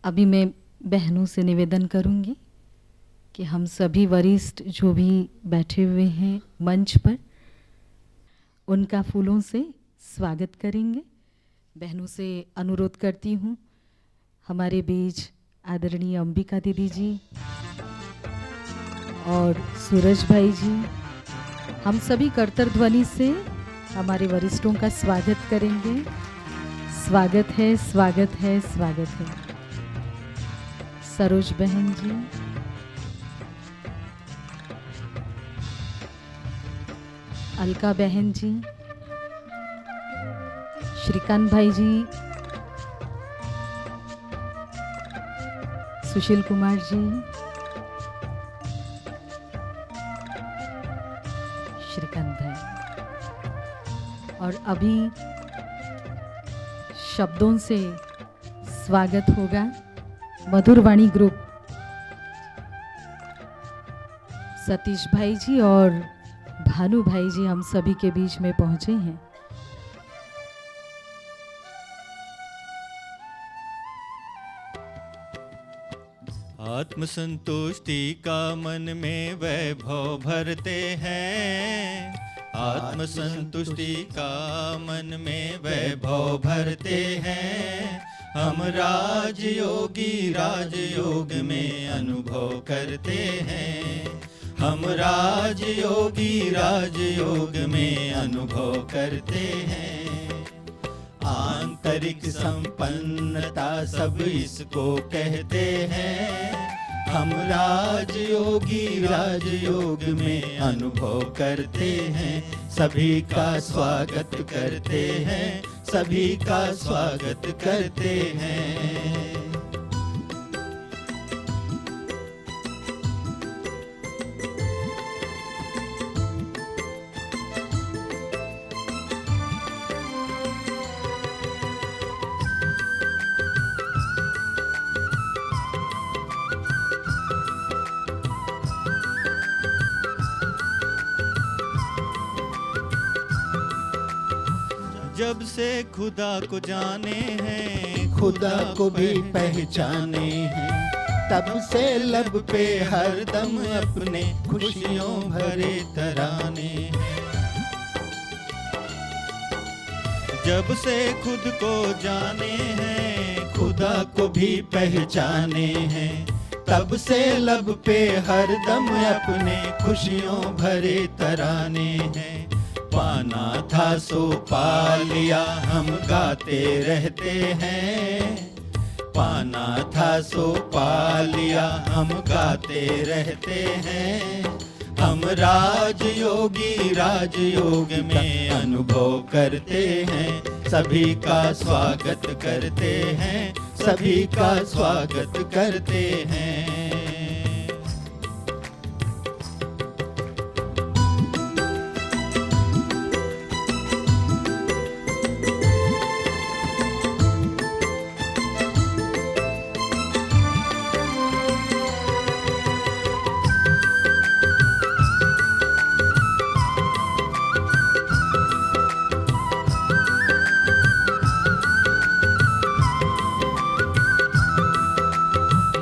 अभी मैं बहनों से निवेदन करूंगी कि हम सभी वरिष्ठ जो भी बैठे हुए हैं मंच पर, उनका फूलों से स्वागत करेंगे। बहनों से अनुरोध करती हूँ, हमारे बीच आदरणीय अंबिका दीदी जी और सूरज भाई जी, हम सभी करतर ध्वनि से हमारे वरिष्ठों का स्वागत करेंगे। स्वागत है, स्वागत है, स्वागत है। सरोज बहन जी, अलका बहन जी, श्रीकांत भाई जी, सुशील कुमार जी, श्रीकांत भाई, और अभी शब्दों से स्वागत होगा मधुरवाणी ग्रुप सतीश भाई जी और भानु भाई जी हम सभी के बीच में पहुंचे हैं। आत्म संतुष्टि का मन में वैभव भरते हैं, आत्म संतुष्टि का मन में वैभव भरते हैं। हम राजयोगी राजयोग में अनुभव करते हैं, हम राजयोगी राजयोग में अनुभव करते हैं। आंतरिक संपन्नता सब इसको कहते हैं, हम राजयोगी राजयोग में अनुभव करते हैं। सभी का स्वागत करते हैं, सभी का स्वागत करते हैं। जब से खुदा को जाने हैं, खुदा को भी पहचाने हैं, तब से लब पे हरदम अपने खुशियों भरे तराने हैं। जब से खुद को जाने हैं, खुदा को भी पहचाने हैं, तब से लब पे हरदम अपने खुशियों भरे तराने हैं। पाना था सो पा लिया हम गाते रहते हैं, पाना था सो पा लिया हम गाते रहते हैं। हम राजयोगी राजयोग में अनुभव करते हैं, सभी का स्वागत करते हैं, सभी का स्वागत करते हैं।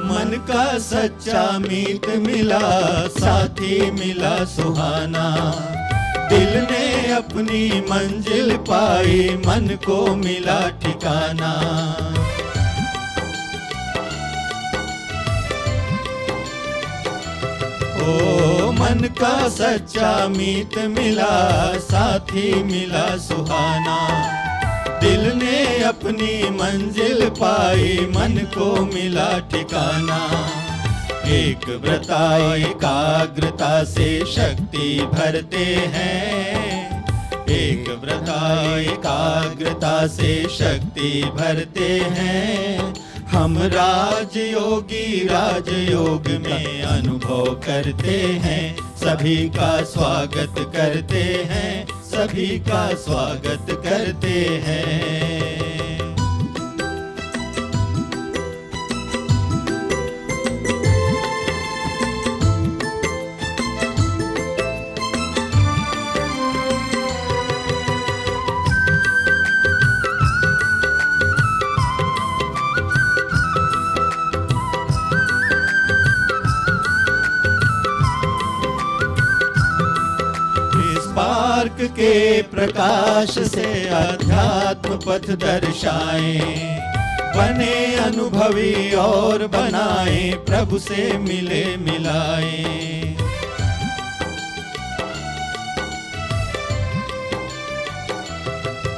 मन का सच्चा मीत मिला, साथी मिला सुहाना, दिल ने अपनी मंजिल पाई, मन को मिला ठिकाना। ओ मन का सच्चा मीत मिला, साथी मिला सुहाना, दिल ने अपनी मंजिल पाई, मन को मिला ठिकाना। एक व्रता एकाग्रता से शक्ति भरते हैं, एक व्रता एकाग्रता से शक्ति भरते हैं। हम राजयोगी राजयोग में अनुभव करते हैं, सभी का स्वागत करते हैं, सभी का स्वागत करते हैं। के प्रकाश से अध्यात्म पथ दर्शाएं, बने अनुभवी और बनाए प्रभु से मिले मिलाए।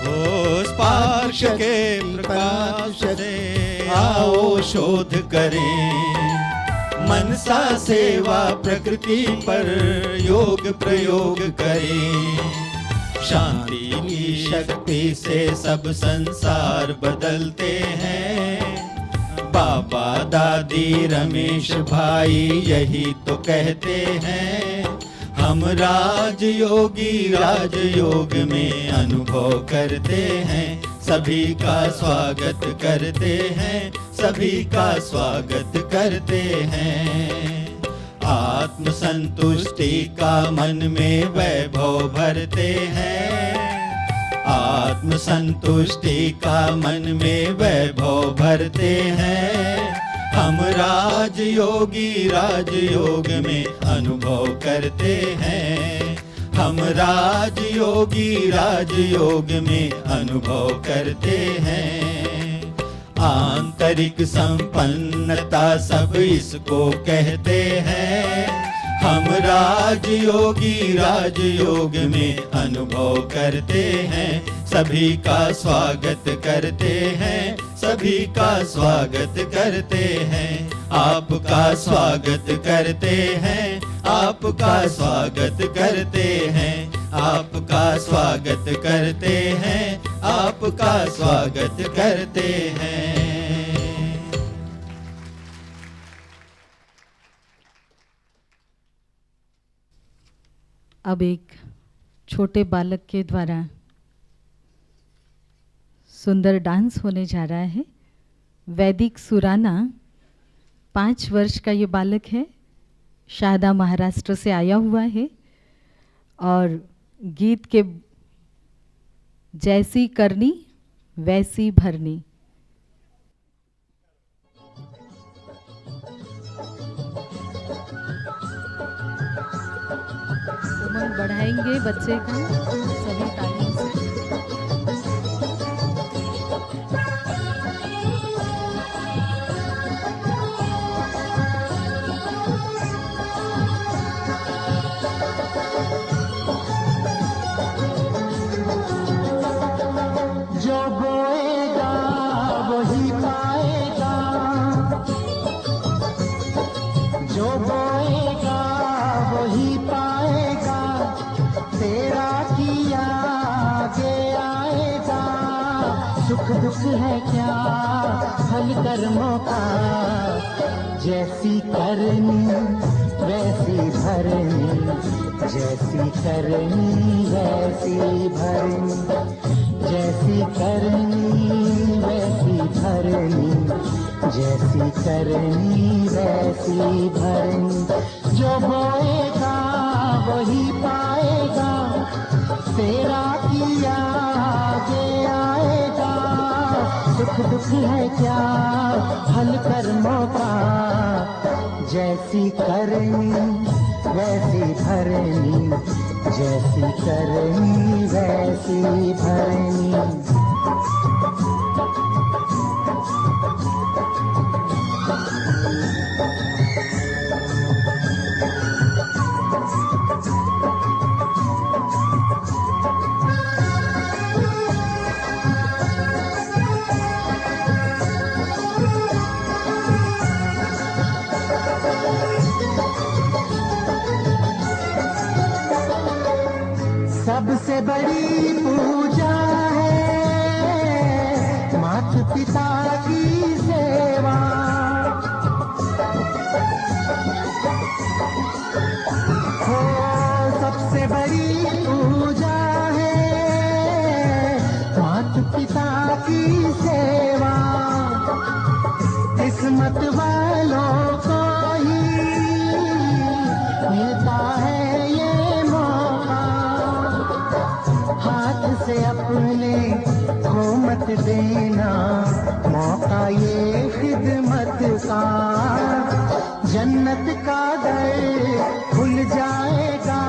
ओ स्पर्श के प्रकाश से आओ शोध करें, मनसा सेवा प्रकृति पर योग प्रयोग करें। शांति की शक्ति से सब संसार बदलते हैं, बाबा दादी रमेश भाई यही तो कहते हैं। हम राजयोग में अनुभव करते हैं, सभी का स्वागत करते हैं, सभी का स्वागत करते हैं। आत्म संतुष्टि का मन में वैभव भरते हैं, आत्म संतुष्टि का मन में वैभव भरते हैं। हम राजयोग में अनुभव करते हैं, हम राजयोग में अनुभव करते हैं। आंतरिक संपन्नता सब इसको कहते हैं, हम राजयोग में अनुभव करते हैं, सभी का स्वागत करते हैं, सभी का स्वागत करते हैं। आपका स्वागत करते हैं, आपका स्वागत करते हैं, आपका स्वागत करते हैं, आपका स्वागत करते हैं। अब एक छोटे बालक के द्वारा सुंदर डांस होने जा रहा है। वैदिक सुराना 5 वर्ष का ये बालक है, शारदा महाराष्ट्र से आया हुआ है और गीत के जैसी करनी वैसी भरनी। उमंग बढ़ाएंगे बच्चे का सभी तालियों से। जो बोएगा वही पाएगा, जो बोएगा वही पाएगा, तेरा किया आगे आएगा। सुख दुख है क्या फल कर्मों का, जैसी करनी वैसी भरनी, जैसी करनी वैसी भरनी, जैसी करनी वैसी भरनी, जैसी करनी वैसी भरनी। जो बोएगा वही पाएगा, तेरा किया आगे आएगा। सुख दुख है क्या फल कर्मों का, जैसी करनी वैसी भरनी, जैसी करनी वैसी भरनी। सबसे बड़ी पूजा है माता पिता की सेवा, हो सबसे बड़ी पूजा है माता पिता की सेवा। किस्मत वालों को ही मिलता है ये मौका, हाथ से अपने को मत देना मौका ये खिदमत का। जन्नत का दर खुल जाएगा,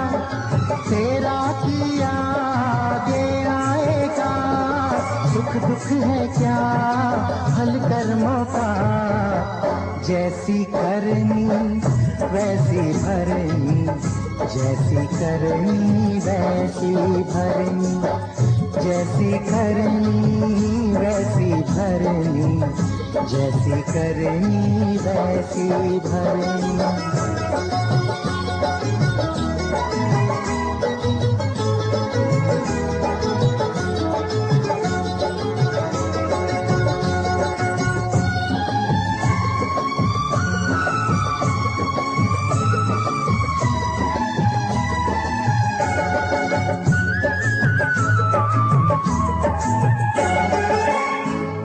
तेरा किया जैसी करनी वैसी भरनी, जैसी करनी वैसी भरनी, जैसी करनी वैसी भरनी, जैसी करनी वैसी भरनी।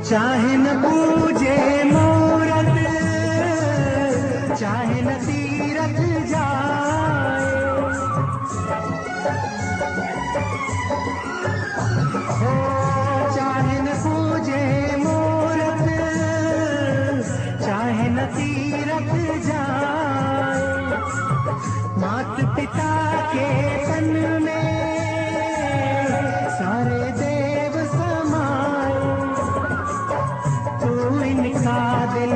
चाहे न पूजे मूरत, चाहे न तीरथ जाए, हो चाहे न पूजे मूरत, चाहे न तीरथ जाए, मात पिता के तन में सारे देव समाए। तू इनका दिल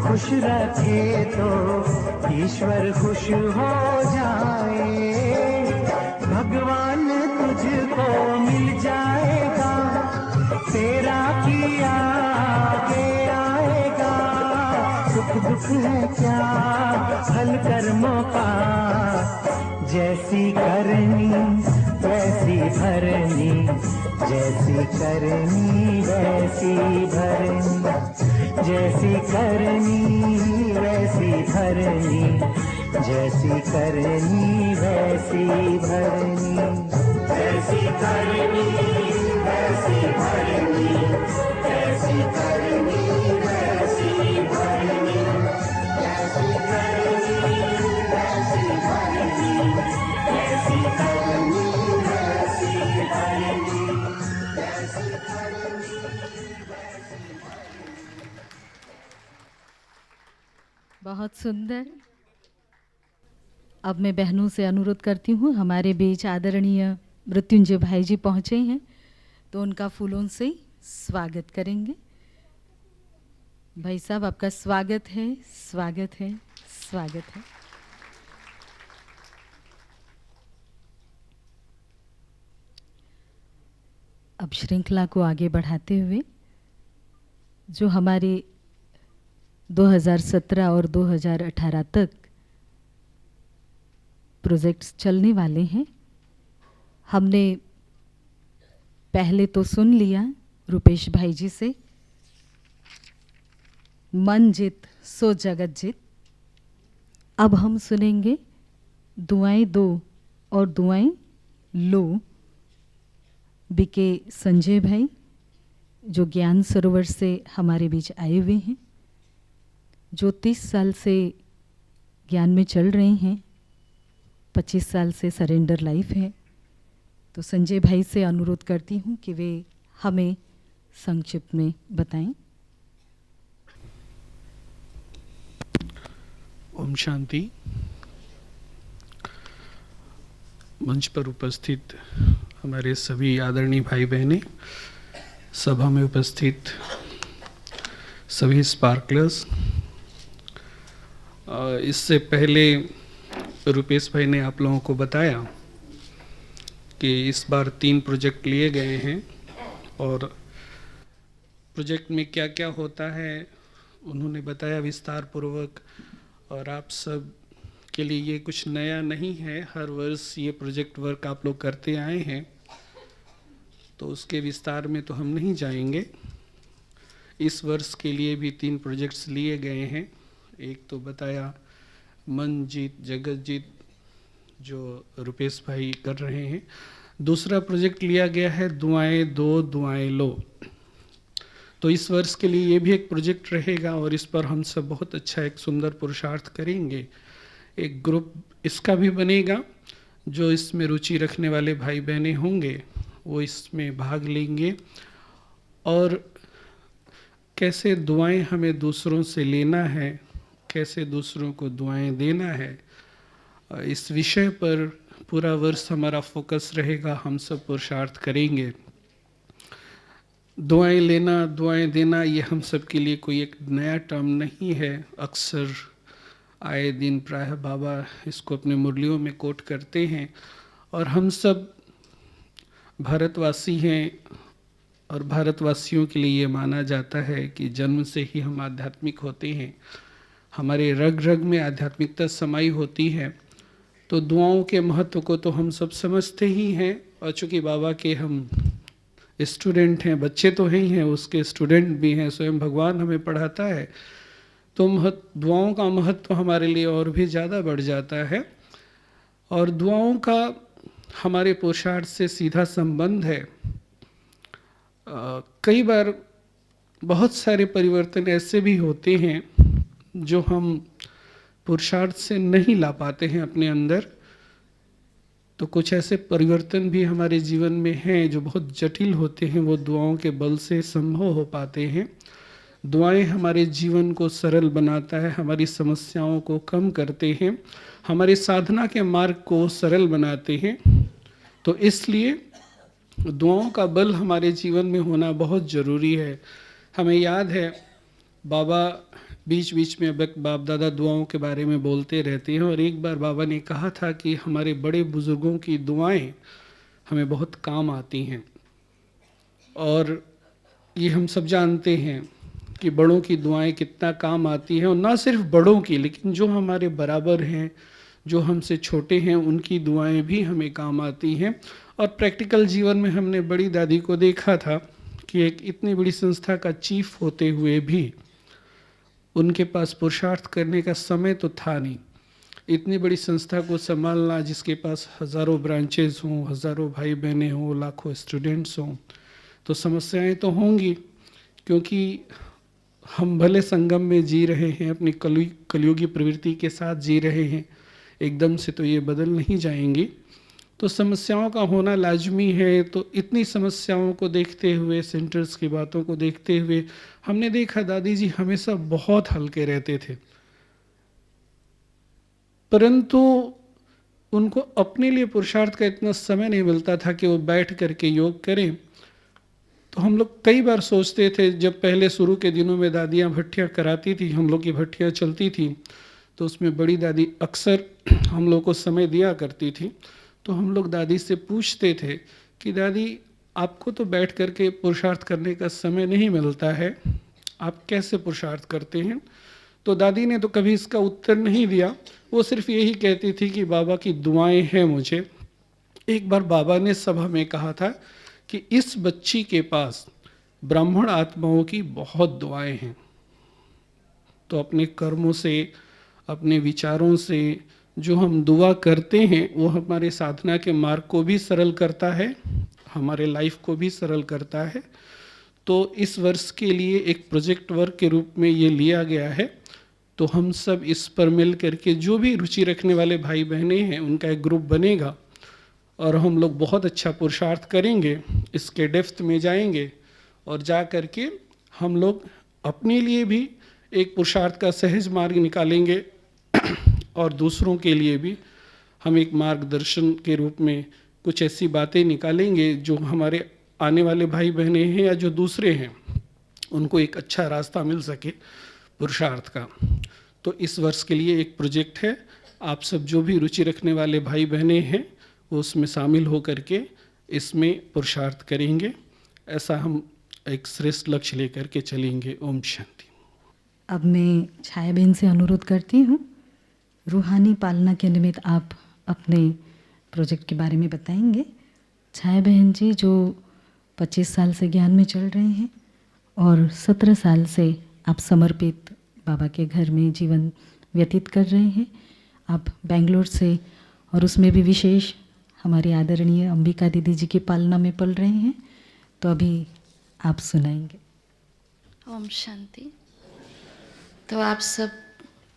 खुश रखे तो ईश्वर खुश हो जाए, भगवान तुझको मिल जाएगा, तेरा किया आगे आएगा। सुख दुख है क्या हल कर्मों का, जैसी करनी वैसी भरनी, जैसी करनी वैसी भरनी, जैसी करनी वैसी भरनी, जैसी करनी वैसी भरनी, जैसी करनी वैसी भरनी, जैसी करनी वैसी भरनी, जैसी करनी वैसी भरनी, जैसी करनी वैसी भरनी, जैसी करनी। बहुत सुंदर। अब मैं बहनों से अनुरोध करती हूँ, हमारे बीच आदरणीय मृत्युंजय भाई जी पहुँचे हैं तो उनका फूलों से स्वागत करेंगे। भाई साहब, आपका स्वागत है, स्वागत है, स्वागत है। अब श्रृंखला को आगे बढ़ाते हुए जो हमारे 2017 और 2018 तक प्रोजेक्ट्स चलने वाले हैं, हमने पहले तो सुन लिया रुपेश भाई जी से, मन जित सो जगत जित। अब हम सुनेंगे दुआएं दो और दुआएं लो, बीके संजय भाई जो ज्ञान सरोवर से हमारे बीच आए हुए हैं, जो 30 साल से ज्ञान में चल रहे हैं, 25 साल से सरेंडर लाइफ है। तो संजय भाई से अनुरोध करती हूँ कि वे हमें संक्षिप्त में बताएं। ओम शांति। मंच पर उपस्थित हमारे सभी आदरणीय भाई बहनें, सभा में उपस्थित सभी स्पार्कलर्स, इससे पहले रुपेश भाई ने आप लोगों को बताया कि इस बार 3 प्रोजेक्ट लिए गए हैं और प्रोजेक्ट में क्या क्या होता है उन्होंने बताया विस्तार पूर्वक। और आप सब के लिए ये कुछ नया नहीं है, हर वर्ष ये प्रोजेक्ट वर्क आप लोग करते आए हैं, तो उसके विस्तार में तो हम नहीं जाएंगे। इस वर्ष के लिए भी 3 प्रोजेक्ट्स लिए गए हैं। एक तो बताया मन जीत जगत जीत जो रुपेश भाई कर रहे हैं। दूसरा प्रोजेक्ट लिया गया है दुआएं दो दुआएं लो। तो इस वर्ष के लिए ये भी एक प्रोजेक्ट रहेगा और इस पर हम सब बहुत अच्छा एक सुंदर पुरुषार्थ करेंगे। एक ग्रुप इसका भी बनेगा, जो इसमें रुचि रखने वाले भाई बहनें होंगे वो इसमें भाग लेंगे और कैसे दुआएं हमें दूसरों से लेना है, कैसे दूसरों को दुआएं देना है, इस विषय पर पूरा वर्ष हमारा फोकस रहेगा। हम सब पुरुषार्थ करेंगे। दुआएं लेना, दुआएं देना, ये हम सब के लिए कोई एक नया टर्म नहीं है। अक्सर आए दिन प्रायः बाबा इसको अपने मुरलियों में कोट करते हैं, और हम सब भारतवासी हैं, और भारतवासियों के लिए ये माना जाता है कि जन्म से ही हम आध्यात्मिक होते हैं, हमारे रग रग में आध्यात्मिकता समाई होती है। तो दुआओं के महत्व को तो हम सब समझते ही हैं, और चूँकि बाबा के हम स्टूडेंट हैं, बच्चे तो हैं ही हैं, उसके स्टूडेंट भी हैं, स्वयं भगवान हमें पढ़ाता है, तो दुआओं का महत्व हमारे लिए और भी ज़्यादा बढ़ जाता है। और दुआओं का हमारे पुरुषार्थ से सीधा संबंध है। कई बार बहुत सारे परिवर्तन ऐसे भी होते हैं जो हम पुरुषार्थ से नहीं ला पाते हैं अपने अंदर। तो कुछ ऐसे परिवर्तन भी हमारे जीवन में हैं जो बहुत जटिल होते हैं, वो दुआओं के बल से संभव हो पाते हैं। दुआएं हमारे जीवन को सरल बनाता है, हमारी समस्याओं को कम करते हैं, हमारे साधना के मार्ग को सरल बनाते हैं। तो इसलिए दुआओं का बल हमारे जीवन में होना बहुत ज़रूरी है। हमें याद है बाबा बीच बीच में बाप दादा दुआओं के बारे में बोलते रहते हैं, और एक बार बाबा ने कहा था कि हमारे बड़े बुज़ुर्गों की दुआएं हमें बहुत काम आती हैं। और ये हम सब जानते हैं कि बड़ों की दुआएं कितना काम आती हैं, और ना सिर्फ बड़ों की, लेकिन जो हमारे बराबर हैं, जो हमसे छोटे हैं, उनकी दुआएं भी हमें काम आती हैं। और प्रैक्टिकल जीवन में हमने बड़ी दादी को देखा था कि एक इतनी बड़ी संस्था का चीफ होते हुए भी उनके पास पुरुषार्थ करने का समय तो था नहीं। इतनी बड़ी संस्था को संभालना, जिसके पास हज़ारों ब्रांचेस हों, हज़ारों भाई बहनें हों, लाखों स्टूडेंट्स हों, तो समस्याएं तो होंगी, क्योंकि हम भले संगम में जी रहे हैं, अपनी कलयुगी प्रवृत्ति के साथ जी रहे हैं, एकदम से तो ये बदल नहीं जाएंगी। तो समस्याओं का होना लाजमी है। तो इतनी समस्याओं को देखते हुए, सेंटर्स की बातों को देखते हुए, हमने देखा दादी जी हमेशा बहुत हल्के रहते थे, परंतु उनको अपने लिए पुरुषार्थ का इतना समय नहीं मिलता था कि वो बैठ करके योग करें। तो हम लोग कई बार सोचते थे, जब पहले शुरू के दिनों में दादियाँ भट्टियाँ कराती थी, हम लोग की भट्टियाँ चलती थी, तो उसमें बड़ी दादी अक्सर हम लोग को समय दिया करती थी। तो हम लोग दादी से पूछते थे कि दादी आपको तो बैठ करके पुरुषार्थ करने का समय नहीं मिलता है, आप कैसे पुरुषार्थ करते हैं? तो दादी ने तो कभी इसका उत्तर नहीं दिया, वो सिर्फ यही कहती थी कि बाबा की दुआएं हैं मुझे। एक बार बाबा ने सभा में कहा था कि इस बच्ची के पास ब्राह्मण आत्माओं की बहुत दुआएं हैं। तो अपने कर्मों से, अपने विचारों से जो हम दुआ करते हैं, वो हमारे साधना के मार्ग को भी सरल करता है, हमारे लाइफ को भी सरल करता है। तो इस वर्ष के लिए एक प्रोजेक्ट वर्क के रूप में ये लिया गया है। तो हम सब इस पर मिल करके, जो भी रुचि रखने वाले भाई बहनें हैं, उनका एक ग्रुप बनेगा, और हम लोग बहुत अच्छा पुरुषार्थ करेंगे, इसके डेप्थ में जाएंगे, और जा करके हम लोग अपने लिए भी एक पुरुषार्थ का सहज मार्ग निकालेंगे, और दूसरों के लिए भी हम एक मार्गदर्शन के रूप में कुछ ऐसी बातें निकालेंगे जो हमारे आने वाले भाई बहनें हैं या जो दूसरे हैं, उनको एक अच्छा रास्ता मिल सके पुरुषार्थ का। तो इस वर्ष के लिए एक प्रोजेक्ट है, आप सब जो भी रुचि रखने वाले भाई बहनें हैं, वो उसमें शामिल हो करके इसमें पुरुषार्थ करेंगे। ऐसा हम एक श्रेष्ठ लक्ष्य लेकर के चलेंगे। ओम शांति। अब मैं छाया बहन से अनुरोध करती हूँ, रूहानी पालना के निमित्त आप अपने प्रोजेक्ट के बारे में बताएंगे। छाया बहन जी जो 25 साल से ज्ञान में चल रहे हैं, और 17 साल से आप समर्पित बाबा के घर में जीवन व्यतीत कर रहे हैं। आप बेंगलोर से, और उसमें भी विशेष हमारी आदरणीय अंबिका दीदी जी की पालना में पल रहे हैं। तो अभी आप सुनाएंगे। ओम शांति। तो आप सब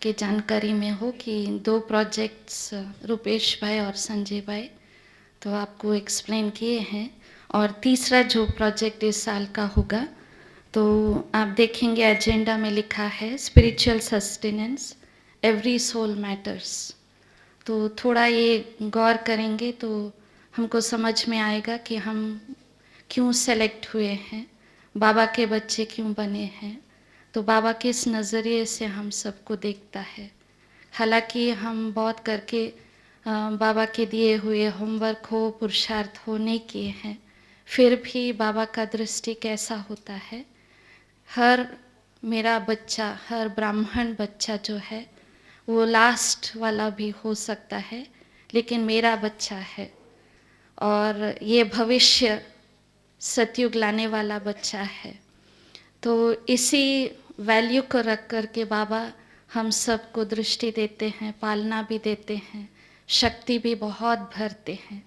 के जानकारी में हो कि 2 प्रोजेक्ट्स रुपेश भाई और संजय भाई तो आपको एक्सप्लेन किए हैं, और तीसरा जो प्रोजेक्ट इस साल का होगा, तो आप देखेंगे एजेंडा में लिखा है spiritual sustenance, every soul matters. तो थोड़ा ये गौर करेंगे तो हमको समझ में आएगा कि हम क्यों सेलेक्ट हुए हैं बाबा के बच्चे क्यों बने हैं, तो बाबा किस नज़रिए से हम सबको देखता है। हालांकि हम बहुत करके बाबा के दिए हुए होमवर्क हो, पुरुषार्थ हो नहीं किए हैं, फिर भी बाबा का दृष्टि कैसा होता है। हर मेरा बच्चा, हर ब्राह्मण बच्चा जो है वो लास्ट वाला भी हो सकता है, लेकिन मेरा बच्चा है और ये भविष्य सतयुग लाने वाला बच्चा है। तो इसी वैल्यू को रख कर के बाबा हम सबको दृष्टि देते हैं, पालना भी देते हैं, शक्ति भी बहुत भरते हैं।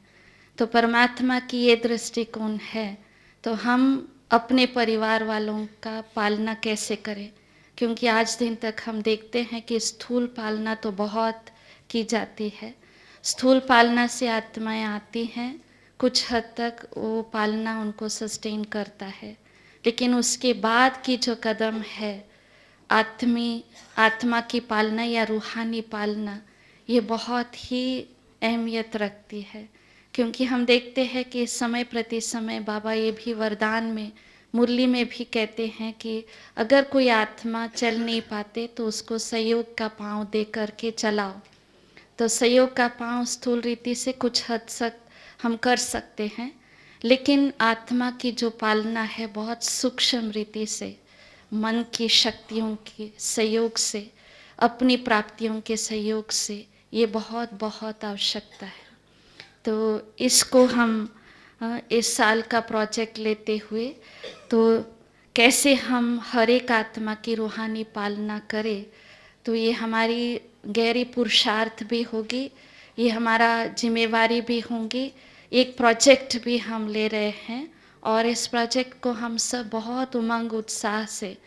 तो परमात्मा की ये दृष्टिकोण है, तो हम अपने परिवार वालों का पालना कैसे करें, क्योंकि आज दिन तक हम देखते हैं कि स्थूल पालना तो बहुत की जाती है। स्थूल पालना से आत्माएं आती हैं, कुछ हद तक वो पालना उनको सस्टेन करता है, लेकिन उसके बाद की जो कदम है आत्मा की पालना या रूहानी पालना, ये बहुत ही अहमियत रखती है। क्योंकि हम देखते हैं कि समय प्रति समय बाबा ये भी वरदान में, मुरली में भी कहते हैं कि अगर कोई आत्मा चल नहीं पाते तो उसको सहयोग का पाँव दे करके चलाओ। तो सहयोग का पाँव स्थूल रीति से कुछ हद तक हम कर सकते हैं, लेकिन आत्मा की जो पालना है बहुत सूक्ष्म रीति से, मन की शक्तियों के सहयोग से, अपनी प्राप्तियों के सहयोग से, ये बहुत बहुत आवश्यकता है। तो इसको हम इस साल का प्रोजेक्ट लेते हुए, तो कैसे हम हर एक आत्मा की रूहानी पालना करें, तो ये हमारी गहरी पुरुषार्थ भी होगी, ये हमारा जिम्मेवारी भी होंगी। एक प्रोजेक्ट भी हम ले रहे हैं और इस प्रोजेक्ट को हम सब बहुत उमंग उत्साह से,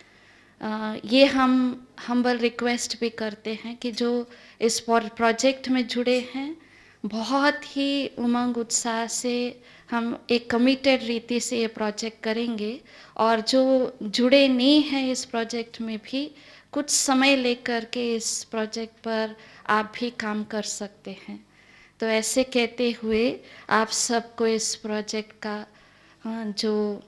ये हम हम्बल रिक्वेस्ट भी करते हैं कि जो इस प्रोजेक्ट में जुड़े हैं, बहुत ही उमंग उत्साह से हम एक कमिटेड रीति से ये प्रोजेक्ट करेंगे। और जो जुड़े नहीं हैं इस प्रोजेक्ट में भी कुछ समय लेकर के इस प्रोजेक्ट पर आप भी काम कर सकते हैं। तो ऐसे कहते हुए आप सबको इस प्रोजेक्ट का जो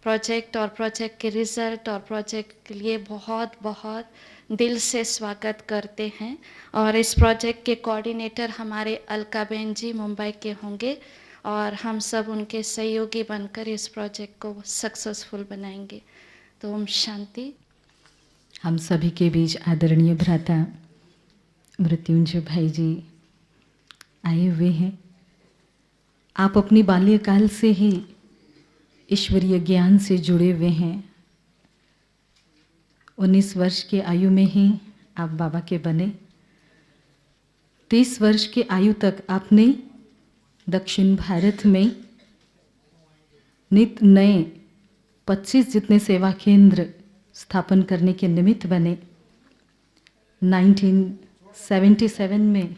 प्रोजेक्ट और प्रोजेक्ट के रिज़ल्ट और प्रोजेक्ट के लिए बहुत बहुत दिल से स्वागत करते हैं। और इस प्रोजेक्ट के कोऑर्डिनेटर हमारे अलकाबेन जी मुंबई के होंगे और हम सब उनके सहयोगी बनकर इस प्रोजेक्ट को सक्सेसफुल बनाएंगे। तो ओम शांति। हम सभी के बीच आदरणीय भ्राता मृत्युंजय भाई जी आए हुए हैं। आप अपनी बाल्यकाल से ही ईश्वरीय ज्ञान से जुड़े हुए हैं। 19 वर्ष की आयु में ही आप बाबा के बने। 30 वर्ष की आयु तक आपने दक्षिण भारत में नित नए 25 जितने सेवा केंद्र स्थापन करने के निमित्त बने। 1977 में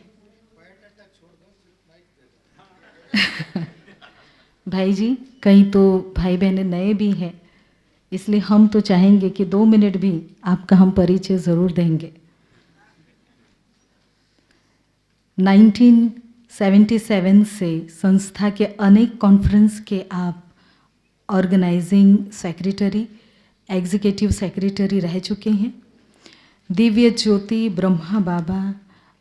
भाई जी, कई तो भाई बहनें नए भी हैं, इसलिए हम तो चाहेंगे कि 2 मिनट भी आपका हम परिचय ज़रूर देंगे। 1977 से संस्था के अनेक कॉन्फ्रेंस के आप ऑर्गेनाइजिंग सेक्रेटरी, एग्जीक्यूटिव सेक्रेटरी रह चुके हैं। दिव्य ज्योति, ब्रह्मा बाबा,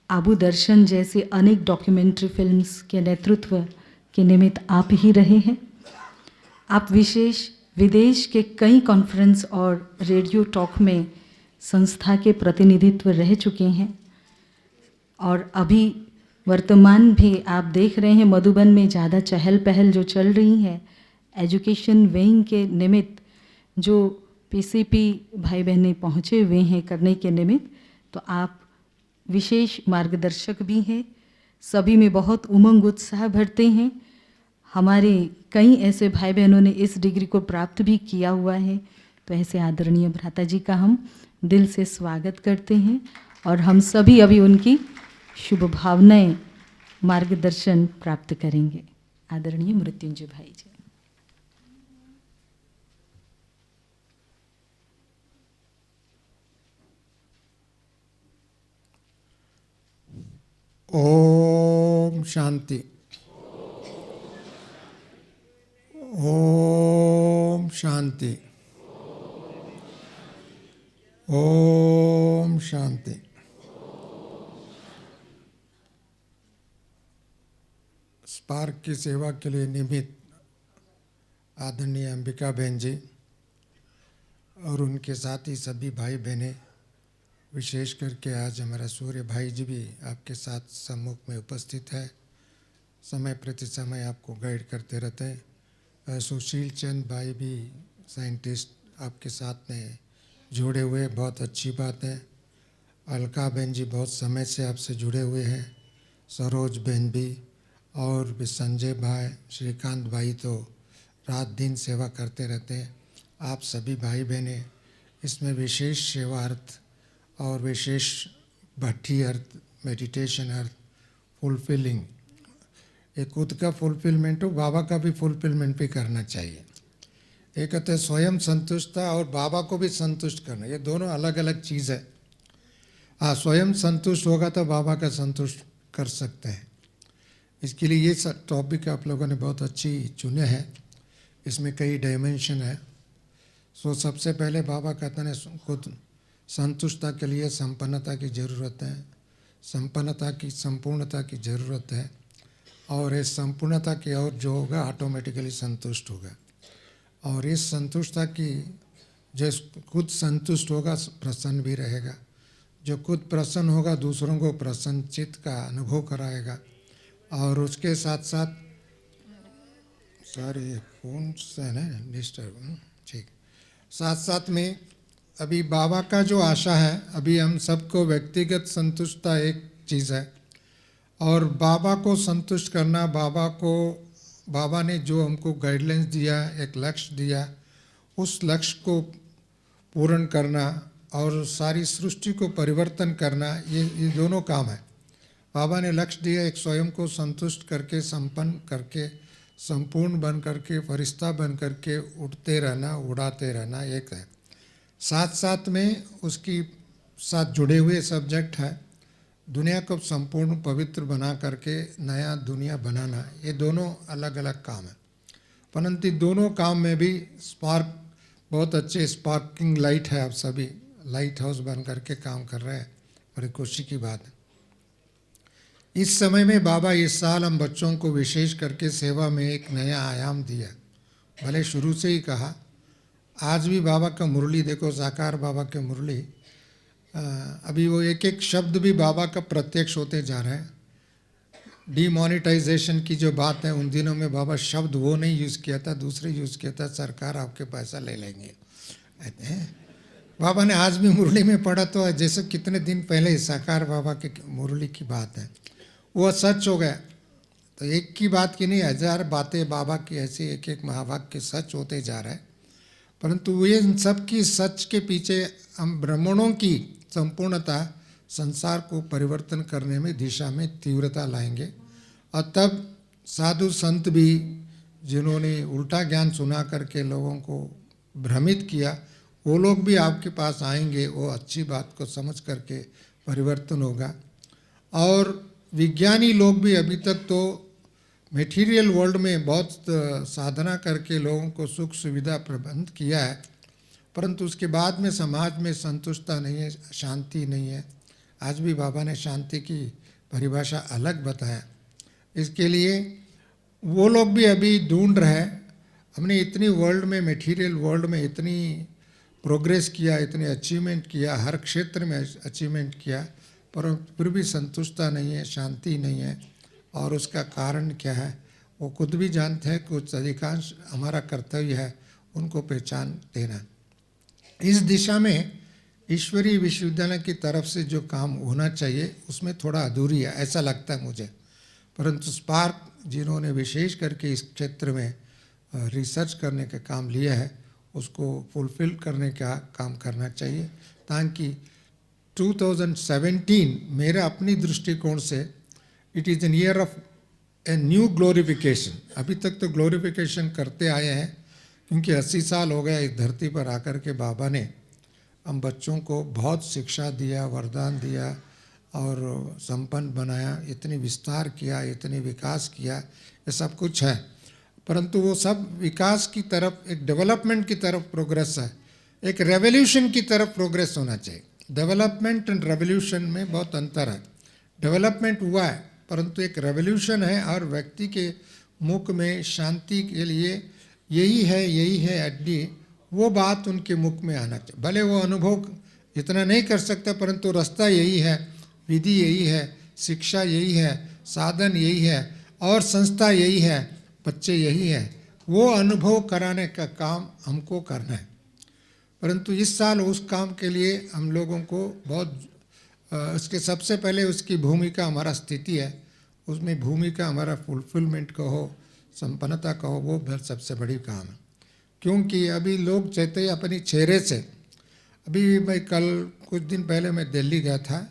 आबू दर्शन जैसी अनेक डॉक्यूमेंट्री फिल्म्स के नेतृत्व के निमित्त आप ही रहे हैं। आप विशेष विदेश के कई कॉन्फ्रेंस और रेडियो टॉक में संस्था के प्रतिनिधित्व रह चुके हैं और अभी वर्तमान भी आप देख रहे हैं मधुबन में ज़्यादा चहल पहल जो चल रही है एजुकेशन विंग के निमित्त, जो पीसीपी भाई बहनें पहुँचे हुए हैं करने के निमित्त, तो आप विशेष मार्गदर्शक भी हैं। सभी में बहुत उमंग उत्साह भरते हैं। हमारे कई ऐसे भाई बहनों ने इस डिग्री को प्राप्त भी किया हुआ है। तो ऐसे आदरणीय भ्राता जी का हम दिल से स्वागत करते हैं और हम सभी अभी उनकी शुभ भावनाएं, मार्गदर्शन प्राप्त करेंगे। आदरणीय मृत्युंजय भाई जी। ओम शांति। ओम शांति। ओम शांति। स्पार्क की सेवा के लिए निमित्त आदरणीय अंबिका बहन जी और उनके साथ ही सभी भाई बहनें, विशेष करके आज हमारा सूर्य भाई जी भी आपके साथ सम्मुख में उपस्थित है, समय प्रति समय आपको गाइड करते रहते हैं। सुशील चंद भाई भी साइंटिस्ट आपके साथ में जुड़े हुए, बहुत अच्छी बात है। अलका बहन जी बहुत समय से आपसे जुड़े हुए हैं, सरोज बहन भी, और भी संजय भाई, श्रीकांत भाई तो रात दिन सेवा करते रहते हैं। आप सभी भाई बहनें इसमें विशेष सेवा अर्थ और विशेष भट्टी अर्थ, मेडिटेशन अर्थ, फुलफिलिंग, एक खुद का फुलफिलमेंट हो, बाबा का भी फुलफिलमेंट भी करना चाहिए। एक कहते हैं स्वयं संतुष्टता और बाबा को भी संतुष्ट करना, ये दोनों अलग अलग चीज़ है। हाँ, स्वयं संतुष्ट होगा तो बाबा का संतुष्ट कर सकते हैं। इसके लिए ये टॉपिक आप लोगों ने बहुत अच्छी चुने हैं, इसमें कई डायमेंशन है। सो सबसे पहले बाबा कहते हैं खुद संतुष्टता के लिए संपन्नता की ज़रूरत है, संपन्नता की संपूर्णता की ज़रूरत है, और इस संपूर्णता की ओर जो होगा ऑटोमेटिकली संतुष्ट होगा। और इस संतुष्टता की जो खुद संतुष्ट होगा प्रसन्न भी रहेगा, जो खुद प्रसन्न होगा दूसरों को प्रसन्नचित का अनुभव कराएगा। और उसके साथ साथ सारे फोन से है ना डिस्टर्ब, ठीक, साथ साथ में अभी बाबा का जो आशा है, अभी हम सबको व्यक्तिगत संतुष्टता एक चीज़ है, और बाबा को संतुष्ट करना, बाबा ने जो हमको गाइडलाइंस दिया, एक लक्ष्य दिया, उस लक्ष्य को पूर्ण करना और सारी सृष्टि को परिवर्तन करना, ये दोनों काम है। बाबा ने लक्ष्य दिया एक स्वयं को संतुष्ट करके, संपन्न करके, संपूर्ण बन करके, फरिश्ता बन करके उड़ते रहना, उड़ाते रहना, एक है। साथ साथ में उसकी साथ जुड़े हुए सब्जेक्ट है दुनिया को संपूर्ण पवित्र बना करके नया दुनिया बनाना। ये दोनों अलग अलग काम है, परंतु दोनों काम में भी स्पार्क बहुत अच्छे स्पार्किंग लाइट है। आप सभी लाइट हाउस बन करके काम कर रहे हैं, बड़ी खुशी की बात है। इस समय में बाबा इस साल हम बच्चों को विशेष करके सेवा में एक नया आयाम दिया। भले शुरू से ही कहा, आज भी बाबा का मुरली देखो, साकार बाबा के मुरली, अभी वो एक एक शब्द भी बाबा का प्रत्यक्ष होते जा रहे हैं। डीमोनेटाइजेशन की जो बात है, उन दिनों में बाबा शब्द वो नहीं यूज़ किया था, दूसरे यूज़ किया था, सरकार आपके पैसा ले लेंगे। बाबा ने आज भी मुरली में पढ़ा तो जैसे कितने दिन पहले साकार बाबा के मुरली की बात है, वो सच हो गया। तो एक की बात की नहीं, हजार बातें बाबा की ऐसे एक एक महावाक्य सच होते जा रहा है। परंतु ये इन सब की सच के पीछे हम ब्राह्मणों की संपूर्णता संसार को परिवर्तन करने में दिशा में तीव्रता लाएंगे। और तब साधु संत भी जिन्होंने उल्टा ज्ञान सुना करके लोगों को भ्रमित किया, वो लोग भी आपके पास आएंगे, वो अच्छी बात को समझ करके परिवर्तन होगा। और विज्ञानी लोग भी अभी तक तो मटेरियल वर्ल्ड में बहुत साधना करके लोगों को सुख सुविधा प्रबंध किया है, परंतु उसके बाद में समाज में संतुष्टता नहीं है, शांति नहीं है। आज भी बाबा ने शांति की परिभाषा अलग बताया। इसके लिए वो लोग भी अभी ढूंढ रहे हैं। हमने इतनी वर्ल्ड में, मटेरियल वर्ल्ड में इतनी प्रोग्रेस किया, इतने अचीवमेंट किया, हर क्षेत्र में अचीवमेंट किया, पर फिर भी संतुष्टता नहीं है, शांति नहीं है। और उसका कारण क्या है वो खुद भी जानते हैं। कुछ अधिकांश हमारा कर्तव्य है उनको पहचान देना। इस दिशा में ईश्वरीय विश्वविद्यालय की तरफ से जो काम होना चाहिए उसमें थोड़ा अधूरी है, ऐसा लगता है मुझे। परंतु स्पार्क जिन्होंने विशेष करके इस क्षेत्र में रिसर्च करने का काम लिया है, उसको फुलफिल करने का काम करना चाहिए, ताकि 2017 मेरा अपनी दृष्टिकोण से it is an year of a new glorification. अभी तक तो ग्लोरिफिकेशन करते आए हैं, क्योंकि 80 साल हो गया इस धरती पर आकर के बाबा ने हम बच्चों को बहुत शिक्षा दिया, वरदान दिया और संपन्न बनाया, इतनी विस्तार किया, इतनी विकास किया, ये सब कुछ है। परंतु वो सब विकास की तरफ, एक डेवलपमेंट की तरफ प्रोग्रेस है, एक रेवोल्यूशन की तरफ प्रोग्रेस होना चाहिए। डेवलपमेंट एंड रेवोल्यूशन में बहुत अंतर है। डेवलपमेंट हुआ है परंतु एक रेवोल्यूशन है, और व्यक्ति के मुख में शांति के लिए यही है अड्डी, वो बात उनके मुख में आना चाहिए। भले वो अनुभव इतना नहीं कर सकता परंतु रास्ता यही है, विधि यही है, शिक्षा यही है, साधन यही है और संस्था यही है, बच्चे यही है। वो अनुभव कराने का काम हमको करना है। परंतु इस साल उस काम के लिए हम लोगों को बहुत उसके सबसे पहले उसकी भूमिका हमारा स्थिति है, उसमें भूमिका हमारा फुलफिलमेंट कहो, संपन्नता कहो, वो बहुत सबसे बड़ी काम है। क्योंकि अभी लोग चाहते हैं अपनी चेहरे से। अभी मैं कल कुछ दिन पहले मैं दिल्ली गया था,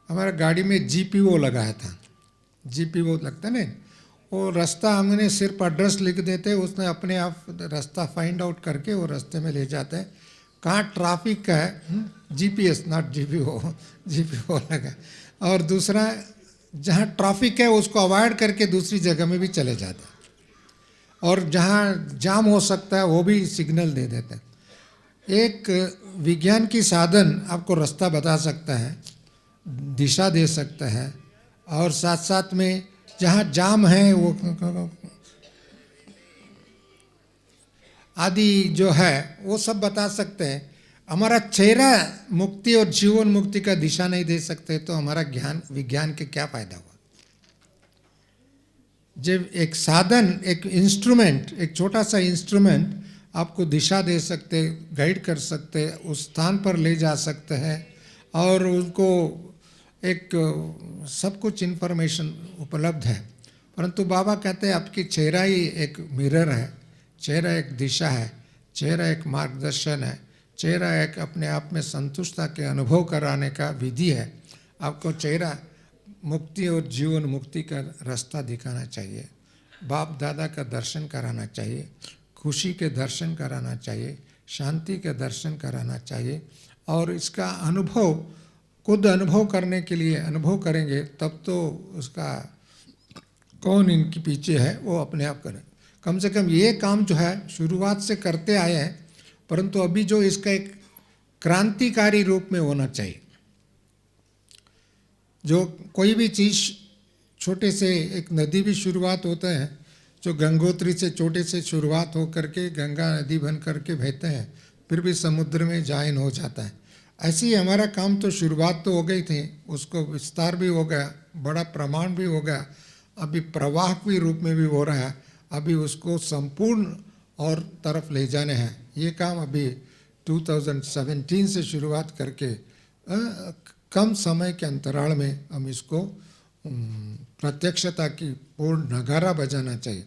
हमारा गाड़ी में GPO लगाया था। GPO लगता है ना, वो रास्ता हमने सिर्फ एड्रेस लिख देते, उसने अपने आप रास्ता फाइंड आउट करके वो रास्ते में ले जाते हैं कहाँ ट्रैफिक का है। GPS नॉट GPO लगा। और दूसरा जहाँ ट्रैफिक है उसको अवॉइड करके दूसरी जगह में भी चले जाते हैं, और जहाँ जाम हो सकता है वो भी सिग्नल दे देते हैं। एक विज्ञान की साधन आपको रास्ता बता सकता है, दिशा दे सकता है, और साथ साथ में जहाँ जाम है वो आदि जो है वो सब बता सकते हैं। हमारा चेहरा मुक्ति और जीवन मुक्ति का दिशा नहीं दे सकते तो हमारा ज्ञान विज्ञान के क्या फायदा हुआ। जब एक साधन, एक इंस्ट्रूमेंट, एक छोटा सा इंस्ट्रूमेंट आपको दिशा दे सकते, गाइड कर सकते, उस स्थान पर ले जा सकते हैं, और उनको एक सब कुछ इन्फॉर्मेशन उपलब्ध है। परंतु बाबा कहते हैं आपकी चेहरा ही एक मिरर है, चेहरा एक दिशा है, चेहरा एक मार्गदर्शन है, चेहरा एक अपने आप में संतुष्टता के अनुभव कराने का विधि है। आपको चेहरा मुक्ति और जीवन मुक्ति का रास्ता दिखाना चाहिए, बाप दादा का दर्शन कराना चाहिए, खुशी के दर्शन कराना चाहिए, शांति के दर्शन कराना चाहिए। और इसका अनुभव खुद अनुभव करने के लिए अनुभव करेंगे तब तो उसका कौन इनके पीछे है वो अपने आप करें। कम से कम ये काम जो है शुरुआत से करते आए हैं, परंतु अभी जो इसका एक क्रांतिकारी रूप में होना चाहिए। जो कोई भी चीज़ छोटे से, एक नदी भी शुरुआत होता है, जो गंगोत्री से छोटे से शुरुआत हो करके गंगा नदी बन करके बहते हैं, फिर भी समुद्र में जाइन हो जाता है। ऐसे ही हमारा काम तो शुरुआत तो हो गई थी, उसको विस्तार भी हो गया, बड़ा प्रमाण भी हो गया, अभी प्रवाह के रूप में भी हो रहा है। अभी उसको संपूर्ण और तरफ ले जाने हैं। ये काम अभी 2017 से शुरुआत करके कम समय के अंतराल में हम इसको प्रत्यक्षता की पूर्ण नगारा बजाना चाहिए।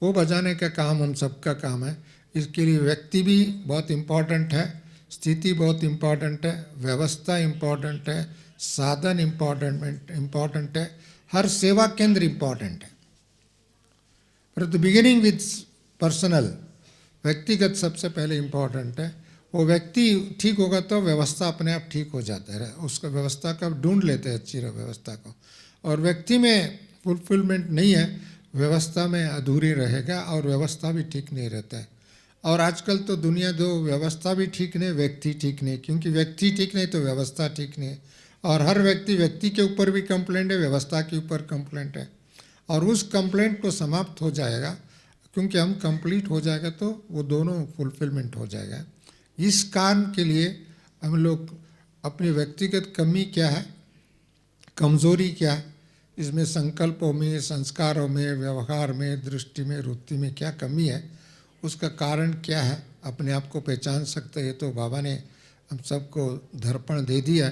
वो बजाने का काम हम सबका काम है। इसके लिए व्यक्ति भी बहुत इम्पोर्टेंट है, स्थिति बहुत इम्पोर्टेंट है, व्यवस्था इम्पोर्टेंट है, साधन इम्पोर्टेंट है, हर सेवा केंद्र इम्पोर्टेंट है। परंतु बिगिनिंग विथ पर्सनल, व्यक्तिगत सबसे पहले इम्पोर्टेंट है। वो व्यक्ति ठीक होगा तो व्यवस्था अपने आप ठीक हो जाता है। उसका व्यवस्था का ढूंढ लेते हैं अच्छी व्यवस्था को, और व्यक्ति में फुलफिलमेंट नहीं है, व्यवस्था में अधूरी रहेगा और व्यवस्था भी ठीक नहीं रहता है। और आजकल तो दुनिया दो, व्यवस्था भी ठीक नहीं, व्यक्ति ठीक नहीं, क्योंकि व्यक्ति ठीक नहीं तो व्यवस्था ठीक नहीं। और हर व्यक्ति के ऊपर भी कंप्लेंट है, व्यवस्था के ऊपर कंप्लेंट है, और उस कंप्लेंट को समाप्त हो जाएगा, क्योंकि हम कंप्लीट हो जाएगा तो वो दोनों फुलफिलमेंट हो जाएगा। इस काम के लिए हम लोग अपनी व्यक्तिगत कमी क्या है, कमज़ोरी क्या है, इसमें संकल्पों में, संस्कारों में, व्यवहार में, दृष्टि में, वृत्ति में क्या कमी है, उसका कारण क्या है, अपने आप को पहचान सकते हैं। तो बाबा ने हम सबको दर्पण दे दिया।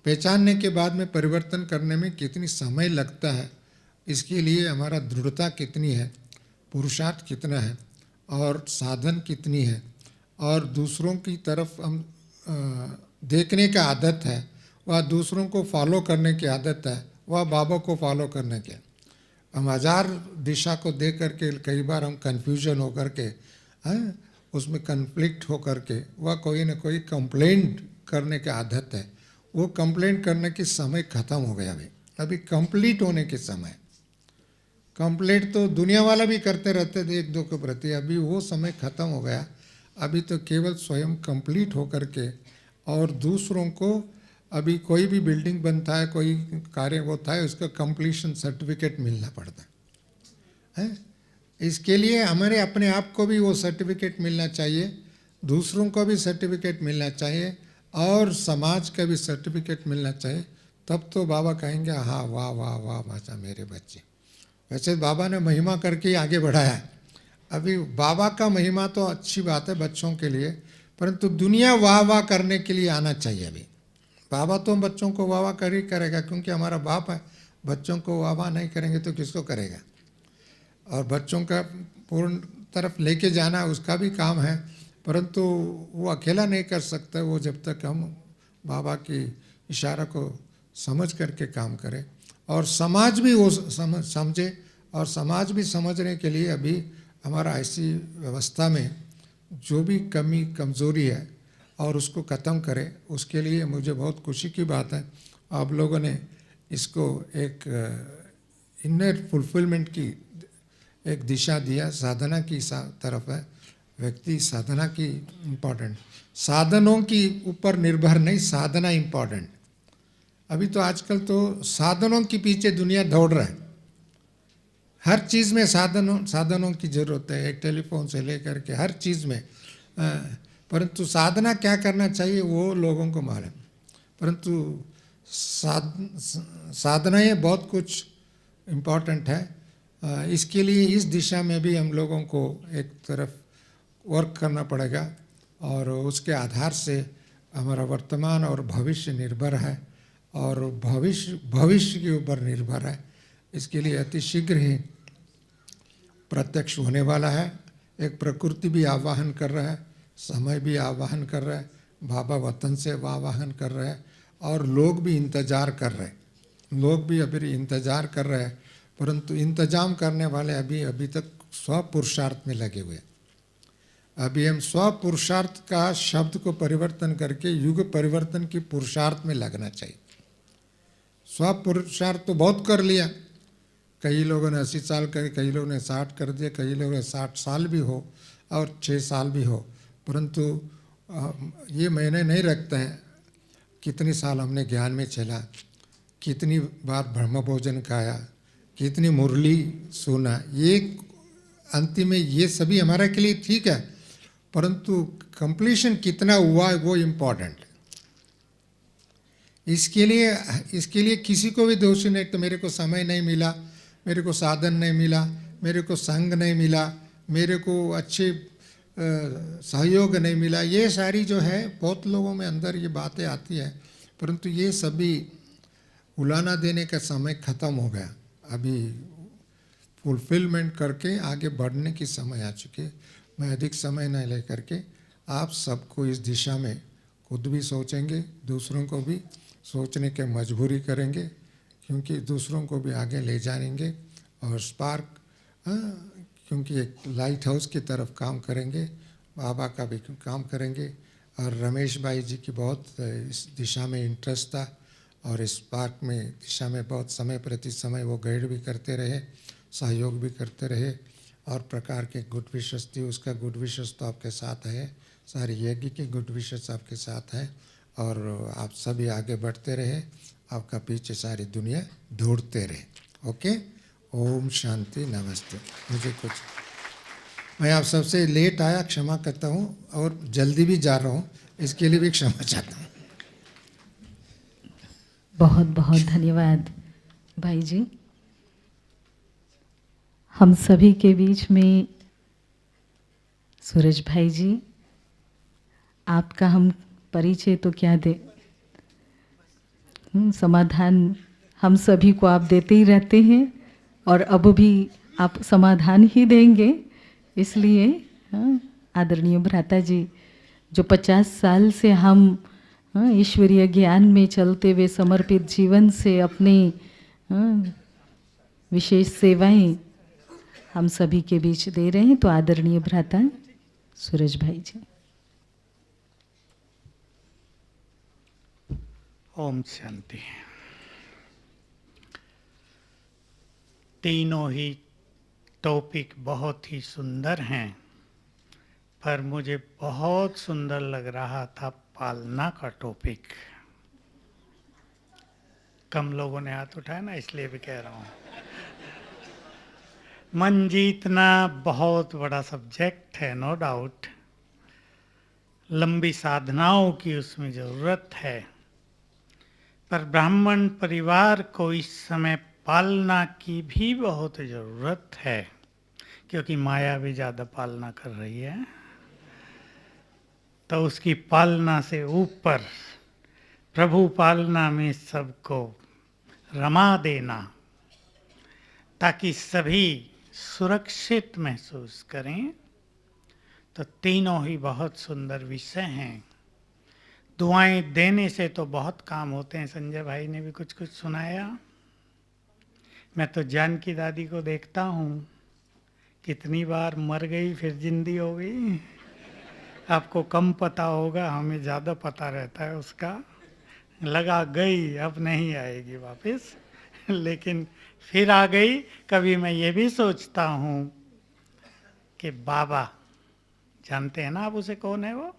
पहचानने के बाद में परिवर्तन करने में कितनी समय लगता है, इसके लिए हमारा दृढ़ता कितनी है, पुरुषार्थ कितना है, और साधन कितनी है, और दूसरों की तरफ हम देखने का आदत है, वह दूसरों को फॉलो करने की आदत है, वह बाबा को फॉलो करने के। हम हजार दिशा को देख करके कई बार हम कन्फ्यूजन हो करके उसमें कन्फ्लिक्ट हो करके वह कोई न कोई कंप्लेंट करने की आदत है। वो कंप्लेंट करने की समय ख़त्म हो गया। अभी कंप्लीट होने के समय, कंप्लेंट तो दुनिया वाला भी करते रहते थे एक दो के प्रति, अभी वो समय ख़त्म हो गया। अभी तो केवल स्वयं कंप्लीट होकर के और दूसरों को, अभी कोई भी बिल्डिंग बनता है, कोई कार्य होता है, उसका कंप्लीशन सर्टिफिकेट मिलना पड़ता है। इसके लिए हमारे अपने आप को भी वो सर्टिफिकेट मिलना चाहिए, दूसरों को भी सर्टिफिकेट मिलना चाहिए और समाज का भी सर्टिफिकेट मिलना चाहिए। तब तो बाबा कहेंगे हाँ वाह वाह वाह माता मेरे बच्चे। वैसे बाबा ने महिमा करके आगे बढ़ाया। अभी बाबा का महिमा तो अच्छी बात है बच्चों के लिए, परंतु दुनिया वाह वाह करने के लिए आना चाहिए। अभी बाबा तो बच्चों को वाह वाह कर ही करेगा, क्योंकि हमारा बाप है। बच्चों को वाह वाह नहीं करेंगे तो किसको करेगा। और बच्चों का पूर्ण तरफ लेके जाना उसका भी काम है, परंतु वो अकेला नहीं कर सकता। वो जब तक हम बाबा की इशारा को समझ करके काम करें और समाज भी वो समझे, और समाज भी समझने के लिए अभी हमारा ऐसी व्यवस्था में जो भी कमी कमज़ोरी है और उसको ख़त्म करें, उसके लिए मुझे बहुत खुशी की बात है आप लोगों ने इसको एक इनर फुलफिलमेंट की एक दिशा दिया, साधना की तरफ है। व्यक्ति साधना की इम्पोर्टेंट, साधनों की ऊपर निर्भर नहीं, साधना इम्पोर्टेंट। अभी तो आजकल तो साधनों के पीछे दुनिया दौड़ रहा है, हर चीज़ में साधनों की ज़रूरत है, एक टेलीफोन से लेकर के हर चीज़ में। परंतु साधना क्या करना चाहिए वो लोगों को मालूम। परंतु साधनाएँ बहुत कुछ इम्पोर्टेंट है। इसके लिए इस दिशा में भी हम लोगों को एक तरफ वर्क करना पड़ेगा और उसके आधार से हमारा वर्तमान और भविष्य निर्भर है, और भविष्य के ऊपर निर्भर है। इसके लिए अति शीघ्र ही प्रत्यक्ष होने वाला है। एक प्रकृति भी आवाहन कर रहा है, समय भी आवाहन कर रहा है, बाबा वतन से आवाहन कर रहा है, और लोग भी इंतज़ार कर रहे हैं। लोग भी अभी इंतज़ार कर रहे हैं, परंतु इंतजाम करने वाले अभी तक स्वपुरुषार्थ में लगे हुए। अभी हम स्वपुरुषार्थ का शब्द को परिवर्तन करके युग परिवर्तन की पुरुषार्थ में लगना चाहिए। स्वपुरुषार्थ तो बहुत कर लिया, कई लोगों ने 80 साल करे, कई लोगों ने 60 कर दिया, कई लोगों ने 60 साल भी हो और 6 साल भी हो, परंतु ये महीने नहीं रखते हैं कितनी साल हमने ज्ञान में चला, कितनी बार ब्रह्म भोजन खाया, कितनी मुरली सुना। ये अंतिम में ये सभी हमारे के लिए ठीक है, परंतु कंप्लीशन कितना हुआ वो इम्पोर्टेंट है। इसके लिए किसी को भी दोषी नहीं, तो मेरे को समय नहीं मिला, मेरे को साधन नहीं मिला, मेरे को संग नहीं मिला, मेरे को अच्छे सहयोग नहीं मिला, ये सारी जो है बहुत लोगों में अंदर ये बातें आती है, परंतु ये सभी उलाना देने का समय ख़त्म हो गया। अभी फुलफिलमेंट करके आगे बढ़ने की समय आ चुकी है। मैं अधिक समय नहीं लेकर के आप सबको इस दिशा में खुद भी सोचेंगे, दूसरों को भी सोचने के मजबूरी करेंगे, क्योंकि दूसरों को भी आगे ले जाएंगे और स्पार्क क्योंकि एक लाइट हाउस की तरफ काम करेंगे, बाबा का भी काम करेंगे। और रमेश भाई जी की बहुत इस दिशा में इंटरेस्ट था और इस पार्क में दिशा में बहुत समय प्रति समय वो गाइड भी करते रहे, सहयोग भी करते रहे, और प्रकार के गुड विशेष थी। उसका गुड विशेष तो आपके साथ है, सारे यज्ञ के गुड विशेष आपके साथ है, और आप सभी आगे बढ़ते रहे, आपका पीछे सारी दुनिया दौड़ते रहे। ओके, ओम शांति, नमस्ते। मुझे कुछ, मैं आप सबसे लेट आया, क्षमा करता हूँ, और जल्दी भी जा रहा हूँ, इसके लिए भी क्षमा चाहता हूँ। बहुत बहुत धन्यवाद भाई जी। हम सभी के बीच में सूरज भाई जी, आपका हम परिचय तो क्या दे, समाधान हम सभी को आप देते ही रहते हैं और अब भी आप समाधान ही देंगे। इसलिए आदरणीय भ्राता जी, जो 50 साल से हम ईश्वरीय ज्ञान में चलते हुए समर्पित जीवन से अपनी विशेष सेवाएं हम सभी के बीच दे रहे हैं, तो आदरणीय भ्राता सूरज भाई जी। ओम शांति। तीनों ही टॉपिक बहुत ही सुंदर हैं, पर मुझे बहुत सुंदर लग रहा था पालना का टॉपिक। कम लोगों ने हाथ उठाया ना, इसलिए भी कह रहा हूँ। मन जीतना बहुत बड़ा सब्जेक्ट है, नो डाउट। लंबी साधनाओं की उसमें ज़रूरत है, पर ब्राह्मण परिवार को इस समय पालना की भी बहुत ज़रूरत है, क्योंकि माया भी ज़्यादा पालना कर रही है। तो उसकी पालना से ऊपर प्रभु पालना में सबको रमा देना, ताकि सभी सुरक्षित महसूस करें। तो तीनों ही बहुत सुंदर विषय हैं। दुआएं देने से तो बहुत काम होते हैं। संजय भाई ने भी कुछ कुछ सुनाया। मैं तो जानकी दादी को देखता हूँ, कितनी बार मर गई फिर जिंदी हो गई। आपको कम पता होगा, हमें ज़्यादा पता रहता है उसका। लगा गई, अब नहीं आएगी वापस, लेकिन फिर आ गई। कभी मैं ये भी सोचता हूँ कि बाबा, जानते हैं ना आप उसे, कौन है वो?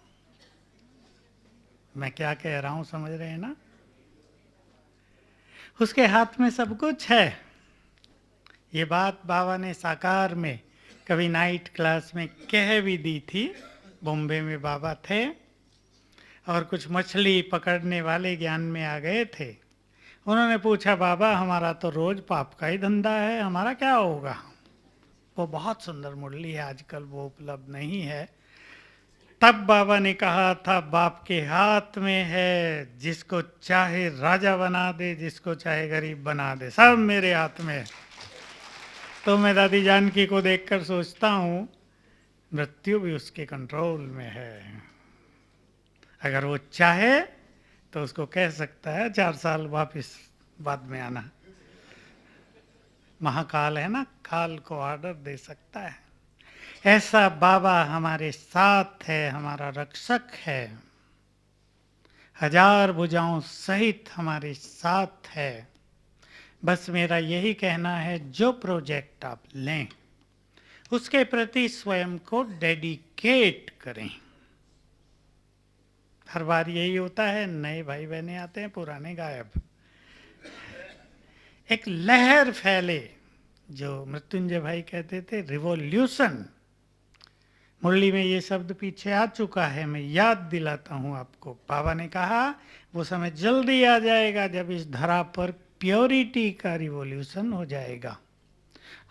मैं क्या कह रहा हूँ समझ रहे हैं ना? उसके हाथ में सब कुछ है। ये बात बाबा ने साकार में कभी नाइट क्लास में कह भी दी थी। बॉम्बे में बाबा थे और कुछ मछली पकड़ने वाले ज्ञान में आ गए थे। उन्होंने पूछा, बाबा हमारा तो रोज पाप का ही धंधा है, हमारा क्या होगा? वो बहुत सुंदर मुरली है, आजकल वो उपलब्ध नहीं है। तब बाबा ने कहा था, बाप के हाथ में है, जिसको चाहे राजा बना दे, जिसको चाहे गरीब बना दे, सब मेरे हाथ में है। तो मैं दादी जानकी को देखकर सोचता हूँ, मृत्यु भी उसके कंट्रोल में है। अगर वो चाहे तो उसको कह सकता है 4 साल वापस बाद में आना। महाकाल है ना, काल को ऑर्डर दे सकता है। ऐसा बाबा हमारे साथ है, हमारा रक्षक है, 1000 भुजाओं सहित हमारे साथ है। बस मेरा यही कहना है, जो प्रोजेक्ट आप लें उसके प्रति स्वयं को डेडिकेट करें। हर बार यही होता है, नए भाई बहने आते हैं, पुराने गायब। एक लहर फैले, जो मृत्युंजय भाई कहते थे रिवॉल्यूशन। मुरली में ये शब्द पीछे आ चुका है, मैं याद दिलाता हूँ आपको। बाबा ने कहा वो समय जल्दी आ जाएगा जब इस धरा पर प्योरिटी का रिवॉल्यूशन हो जाएगा।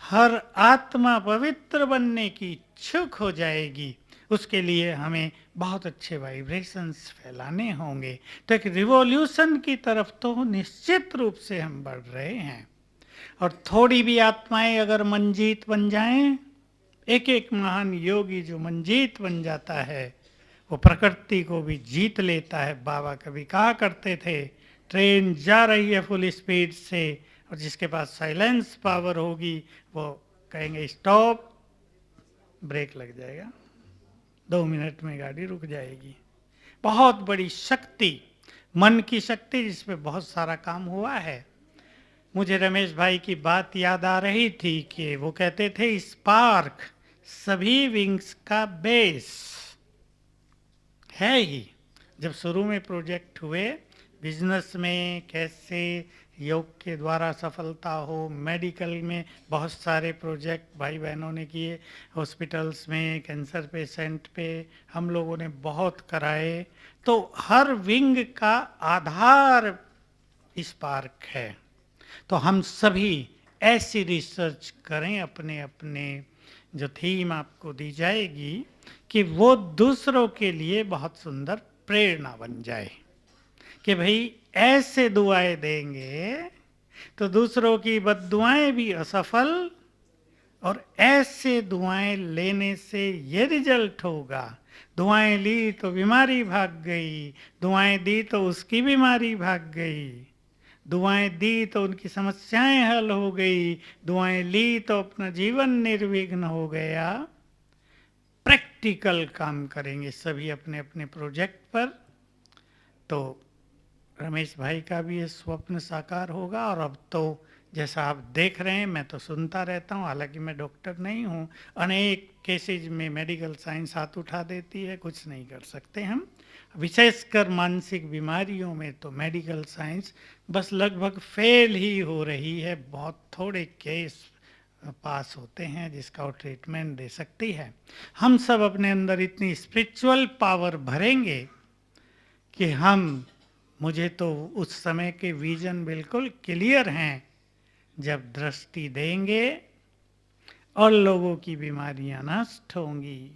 हर आत्मा पवित्र बनने की इच्छुक हो जाएगी। उसके लिए हमें बहुत अच्छे वाइब्रेशंस फैलाने होंगे। तो एक रिवॉल्यूशन की तरफ तो निश्चित रूप से हम बढ़ रहे हैं। और थोड़ी भी आत्माएं अगर मंजीत बन जाएं, एक एक महान योगी जो मंजीत बन जाता है, वो प्रकृति को भी जीत लेता है। बाबा कभी कहा करते थे, ट्रेन जा रही है फुल स्पीड से, और जिसके पास साइलेंस पावर होगी वो कहेंगे स्टॉप, ब्रेक लग जाएगा, 2 मिनट में गाड़ी रुक जाएगी। बहुत बड़ी शक्ति, मन की शक्ति, जिसपे बहुत सारा काम हुआ है। मुझे रमेश भाई की बात याद आ रही थी कि वो कहते थे, स्पार्क सभी विंग्स का बेस है ही। जब शुरू में प्रोजेक्ट हुए, बिजनेस में कैसे योग के द्वारा सफलता हो, मेडिकल में बहुत सारे प्रोजेक्ट भाई बहनों ने किए, हॉस्पिटल्स में कैंसर पेशेंट पे हम लोगों ने बहुत कराए। तो हर विंग का आधार स्पार्क है। तो हम सभी ऐसी रिसर्च करें, अपने अपने जो थीम आपको दी जाएगी, कि वो दूसरों के लिए बहुत सुंदर प्रेरणा बन जाए। कि भाई ऐसे दुआएं देंगे तो दूसरों की बद्दुआएं भी असफल, और ऐसे दुआएं लेने से ये रिजल्ट होगा। दुआएं ली तो बीमारी भाग गई, दुआएं दी तो उसकी बीमारी भाग गई, दुआएं दी तो उनकी समस्याएं हल हो गई, दुआएं ली तो अपना जीवन निर्विघ्न हो गया। प्रैक्टिकल काम करेंगे सभी अपने अपने प्रोजेक्ट पर, तो रमेश भाई का भी ये स्वप्न साकार होगा। और अब तो जैसा आप देख रहे हैं, मैं तो सुनता रहता हूँ, हालांकि मैं डॉक्टर नहीं हूँ। अनेक केसेज में मेडिकल साइंस हाथ उठा देती है, कुछ नहीं कर सकते हम। विशेषकर मानसिक बीमारियों में तो मेडिकल साइंस बस लगभग फेल ही हो रही है। बहुत थोड़े केस पास होते हैं जिसका वो ट्रीटमेंट दे सकती है। हम सब अपने अंदर इतनी स्पिरिचुअल पावर भरेंगे कि मुझे तो उस समय के विजन बिल्कुल क्लियर हैं, जब दृष्टि देंगे और लोगों की बीमारियां नष्ट होंगी।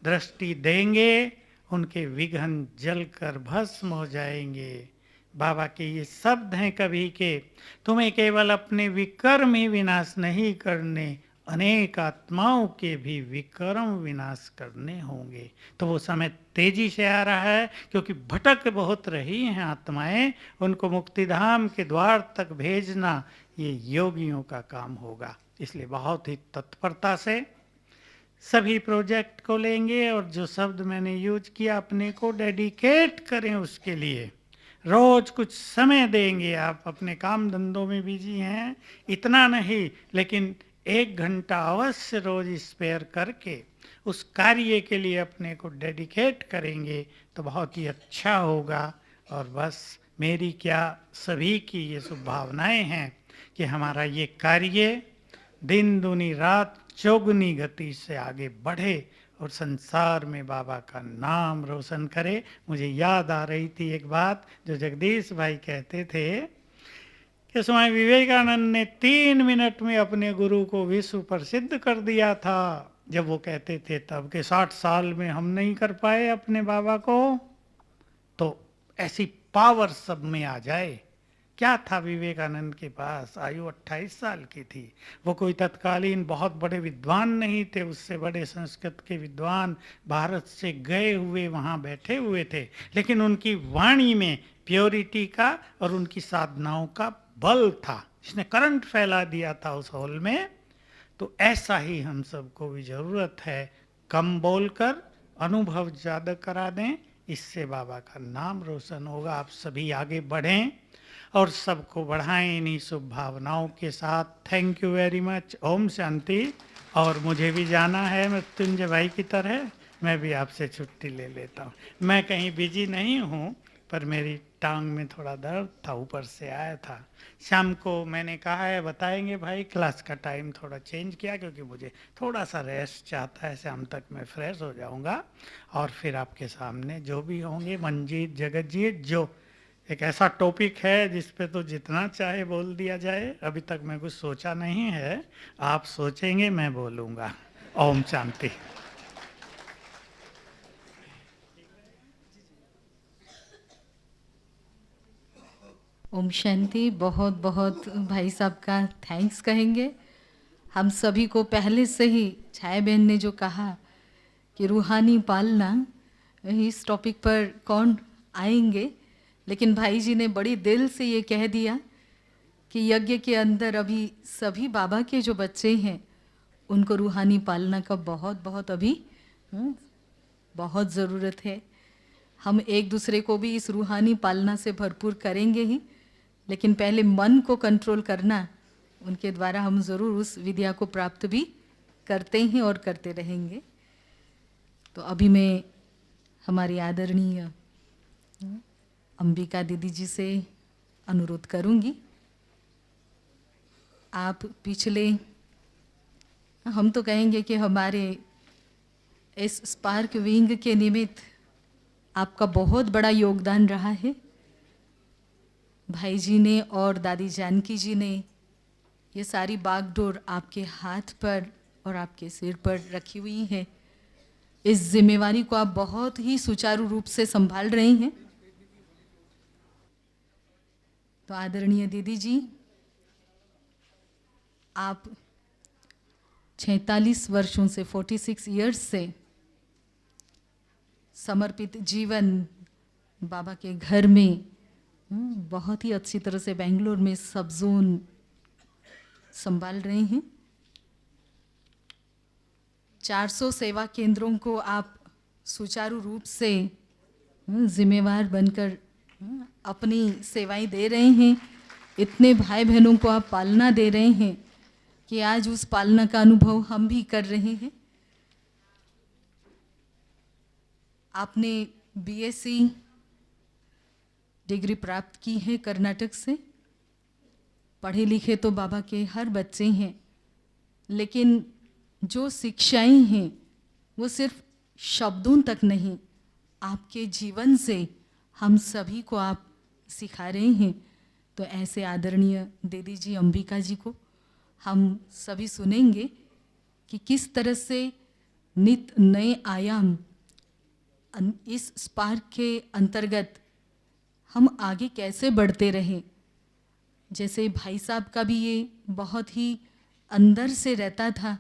दृष्टि देंगे, उनके विघ्न जलकर भस्म हो जाएंगे। बाबा के ये शब्द हैं कभी के, तुम्हें केवल अपने विकर्म ही विनाश नहीं करने, अनेक आत्माओं के भी विकर्म विनाश करने होंगे। तो वो समय तेजी से आ रहा है, क्योंकि भटक बहुत रही हैं आत्माएं। उनको मुक्तिधाम के द्वार तक भेजना ये योगियों का काम होगा। इसलिए बहुत ही तत्परता से सभी प्रोजेक्ट को लेंगे, और जो शब्द मैंने यूज किया, अपने को डेडिकेट करें उसके लिए। रोज कुछ समय देंगे। आप अपने काम धंधों में बिजी हैं, इतना नहीं, लेकिन 1 घंटा अवश्य रोज स्पेयर करके उस कार्य के लिए अपने को डेडिकेट करेंगे तो बहुत ही अच्छा होगा। और बस मेरी क्या, सभी की ये शुभ भावनाएं हैं कि हमारा ये कार्य दिन दूनी रात चौगुनी गति से आगे बढ़े और संसार में बाबा का नाम रोशन करे। मुझे याद आ रही थी एक बात जो जगदीश भाई कहते थे कि स्वामी विवेकानंद ने 3 मिनट में अपने गुरु को विश्व प्रसिद्ध कर दिया था। जब वो कहते थे तब के 60 साल में हम नहीं कर पाए अपने बाबा को, तो ऐसी पावर सब में आ जाए। क्या था विवेकानंद के पास? आयु 28 साल की थी। वो कोई तत्कालीन बहुत बड़े विद्वान नहीं थे, उससे बड़े संस्कृत के विद्वान भारत से गए हुए वहाँ बैठे हुए थे, लेकिन उनकी वाणी में प्योरिटी का और उनकी साधनाओं का बल था, जिसने करंट फैला दिया था उस हॉल में। तो ऐसा ही हम सबको भी ज़रूरत है, कम बोलकर अनुभव ज़्यादा करा दें, इससे बाबा का नाम रोशन होगा। आप सभी आगे बढ़ें और सबको बढ़ाएं इन्हीं शुभ भावनाओं के साथ। Thank you very much. ओम शांति। और मुझे भी जाना है मृत्युंजय भाई की तरह, मैं भी आपसे छुट्टी ले लेता हूँ। मैं कहीं बिजी नहीं हूँ, पर मेरी टांग में थोड़ा दर्द था, ऊपर से आया था। शाम को मैंने कहा है बताएंगे भाई, क्लास का टाइम थोड़ा चेंज किया क्योंकि मुझे थोड़ा सा रेस्ट चाहता है। शाम तक मैं फ्रेश हो जाऊंगा और फिर आपके सामने जो भी होंगे, मंजीत जगतजीत, जो एक ऐसा टॉपिक है जिस पे तो जितना चाहे बोल दिया जाए। अभी तक मैं कुछ सोचा नहीं है, आप सोचेंगे मैं बोलूँगा। ओम शांति। ओम शांति। बहुत बहुत भाई साहब का थैंक्स कहेंगे। हम सभी को पहले से ही छाया बहन ने जो कहा कि रूहानी पालना, इस टॉपिक पर कौन आएंगे, लेकिन भाई जी ने बड़ी दिल से ये कह दिया कि यज्ञ के अंदर अभी सभी बाबा के जो बच्चे हैं उनको रूहानी पालना का बहुत बहुत अभी बहुत ज़रूरत है। हम एक दूसरे को भी इस रूहानी पालना से भरपूर करेंगे ही, लेकिन पहले मन को कंट्रोल करना, उनके द्वारा हम ज़रूर उस विद्या को प्राप्त भी करते हैं और करते रहेंगे। तो अभी मैं हमारी आदरणीय अंबिका दीदी जी से अनुरोध करूंगी, आप पिछले, हम तो कहेंगे कि हमारे इस स्पार्क विंग के निमित्त आपका बहुत बड़ा योगदान रहा है। भाई जी ने और दादी जानकी जी ने ये सारी बागडोर आपके हाथ पर और आपके सिर पर रखी हुई है। इस जिम्मेवारी को आप बहुत ही सुचारू रूप से संभाल रहे हैं। तो आदरणीय दीदी जी, आप 46 वर्षों से 46 इयर्स से समर्पित जीवन बाबा के घर में बहुत ही अच्छी तरह से बेंगलोर में सब जोन संभाल रहे हैं। 400 सेवा केंद्रों को आप सुचारू रूप से जिम्मेवार बनकर अपनी सेवाएं दे रहे हैं। इतने भाई बहनों को आप पालना दे रहे हैं कि आज उस पालना का अनुभव हम भी कर रहे हैं। आपने बीएससी डिग्री प्राप्त की है कर्नाटक से। पढ़े लिखे तो बाबा के हर बच्चे हैं, लेकिन जो शिक्षाएं हैं वो सिर्फ शब्दों तक नहीं, आपके जीवन से हम सभी को आप सिखा रहे हैं। तो ऐसे आदरणीय दीदी जी अंबिका जी को हम सभी सुनेंगे कि किस तरह से नित नए आयाम इस स्पार्क के अंतर्गत हम आगे कैसे बढ़ते रहें। जैसे भाई साहब का भी ये बहुत ही अंदर से रहता था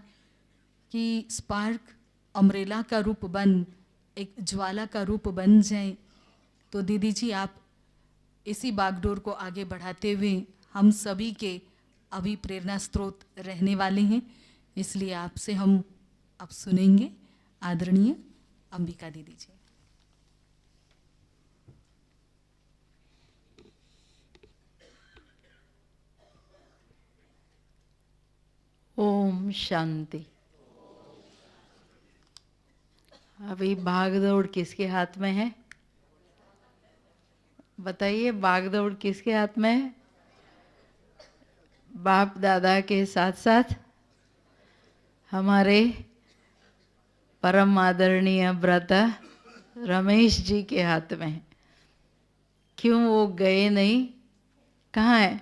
कि स्पार्क अम्ब्रेला का रूप बन, एक ज्वाला का रूप बन जाए। तो दीदी जी आप इसी बागडोर को आगे बढ़ाते हुए हम सभी के अभी प्रेरणा स्रोत रहने वाले हैं, इसलिए आपसे हम अब सुनेंगे आदरणीय अंबिका दीदी जी। ओम शांति। अभी भागदौड़ किसके हाथ में है? बताइए, भागदौड़ किसके हाथ में है? बाप दादा के साथ साथ हमारे परम आदरणीय भ्राता रमेश जी के हाथ में है। क्यों वो गए नहीं? कहाँ है?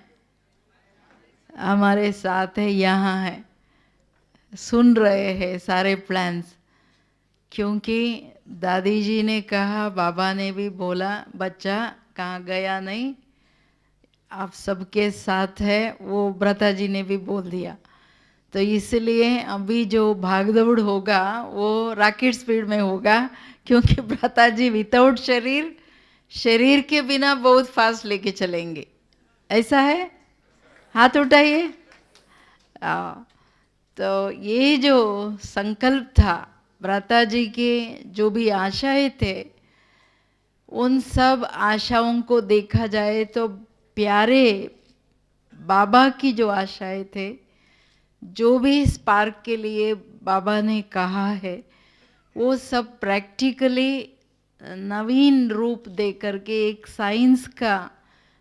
हमारे साथ है, यहाँ है, सुन रहे हैं सारे प्लान्स। क्योंकि दादी जी ने कहा, बाबा ने भी बोला, बच्चा कहाँ गया नहीं, आप सबके साथ है, वो भ्राता जी ने भी बोल दिया। तो इसलिए अभी जो भागदौड़ होगा वो रॉकेट स्पीड में होगा, क्योंकि भ्राता जी विदाउट शरीर, शरीर के बिना बहुत फास्ट लेके चलेंगे। ऐसा है? हाथ उठाइए। तो ये जो संकल्प था भ्राता जी के, जो भी आशाएं थे, उन सब आशाओं को देखा जाए तो प्यारे बाबा की जो आशाएं थे, जो भी स्पार्क के लिए बाबा ने कहा है, वो सब प्रैक्टिकली नवीन रूप दे करके, एक साइंस का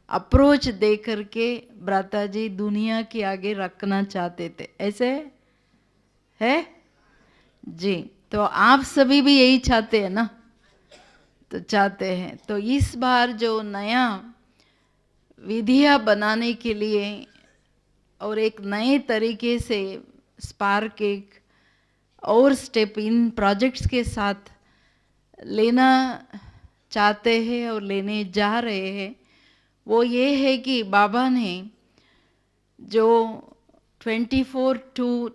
अप्रोच दे करके भ्राता जी दुनिया के आगे रखना चाहते थे। ऐसे है जी? तो आप सभी भी यही चाहते हैं ना? तो चाहते हैं। तो इस बार जो नया विधियां बनाने के लिए और एक नए तरीके से स्पार्क एक और स्टेप इन प्रोजेक्ट्स के साथ लेना चाहते हैं और लेने जा रहे हैं, वो ये है कि बाबा ने जो 24 to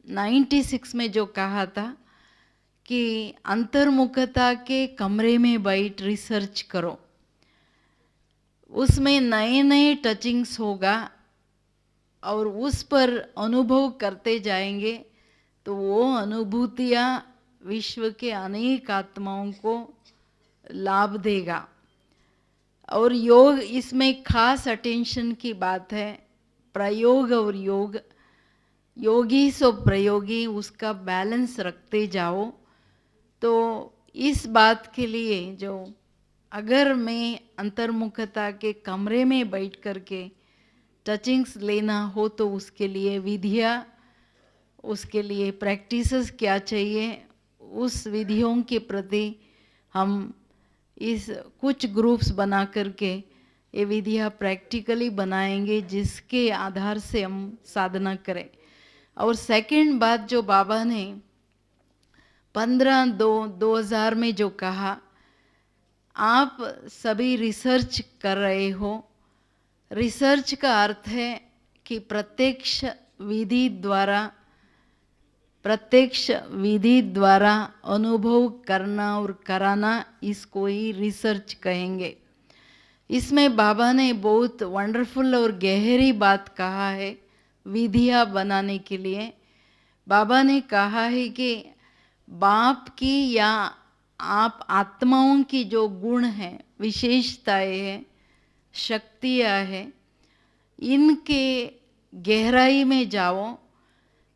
96 में जो कहा था कि अंतर्मुखता के कमरे में बैठ रिसर्च करो, उसमें नए नए टचिंग्स होगा और उस पर अनुभव करते जाएंगे, तो वो अनुभूतियाँ विश्व के अनेक आत्माओं को लाभ देगा। और योग, इसमें खास अटेंशन की बात है, प्रयोग और योग, योगी सो प्रयोगी, उसका बैलेंस रखते जाओ। तो इस बात के लिए जो अगर मैं अंतर्मुखता के कमरे में बैठ कर के टचिंग्स लेना हो, तो उसके लिए विधियाँ, उसके लिए प्रैक्टिसेस क्या चाहिए, उस विधियों के प्रति हम इस कुछ ग्रुप्स बना करके ये विधियाँ प्रैक्टिकली बनाएंगे, जिसके आधार से हम साधना करें। और सेकंड बात जो बाबा ने 15/2/2000 में जो कहा, आप सभी रिसर्च कर रहे हो। रिसर्च का अर्थ है कि प्रत्यक्ष विधि द्वारा अनुभव करना और कराना, इसको ही रिसर्च कहेंगे। इसमें बाबा ने बहुत वंडरफुल और गहरी बात कहा है। विधियाँ बनाने के लिए बाबा ने कहा है कि बाप की या आप आत्माओं की जो गुण हैं, विशेषताएं हैं, शक्तियाँ हैं, इनके गहराई में जाओ।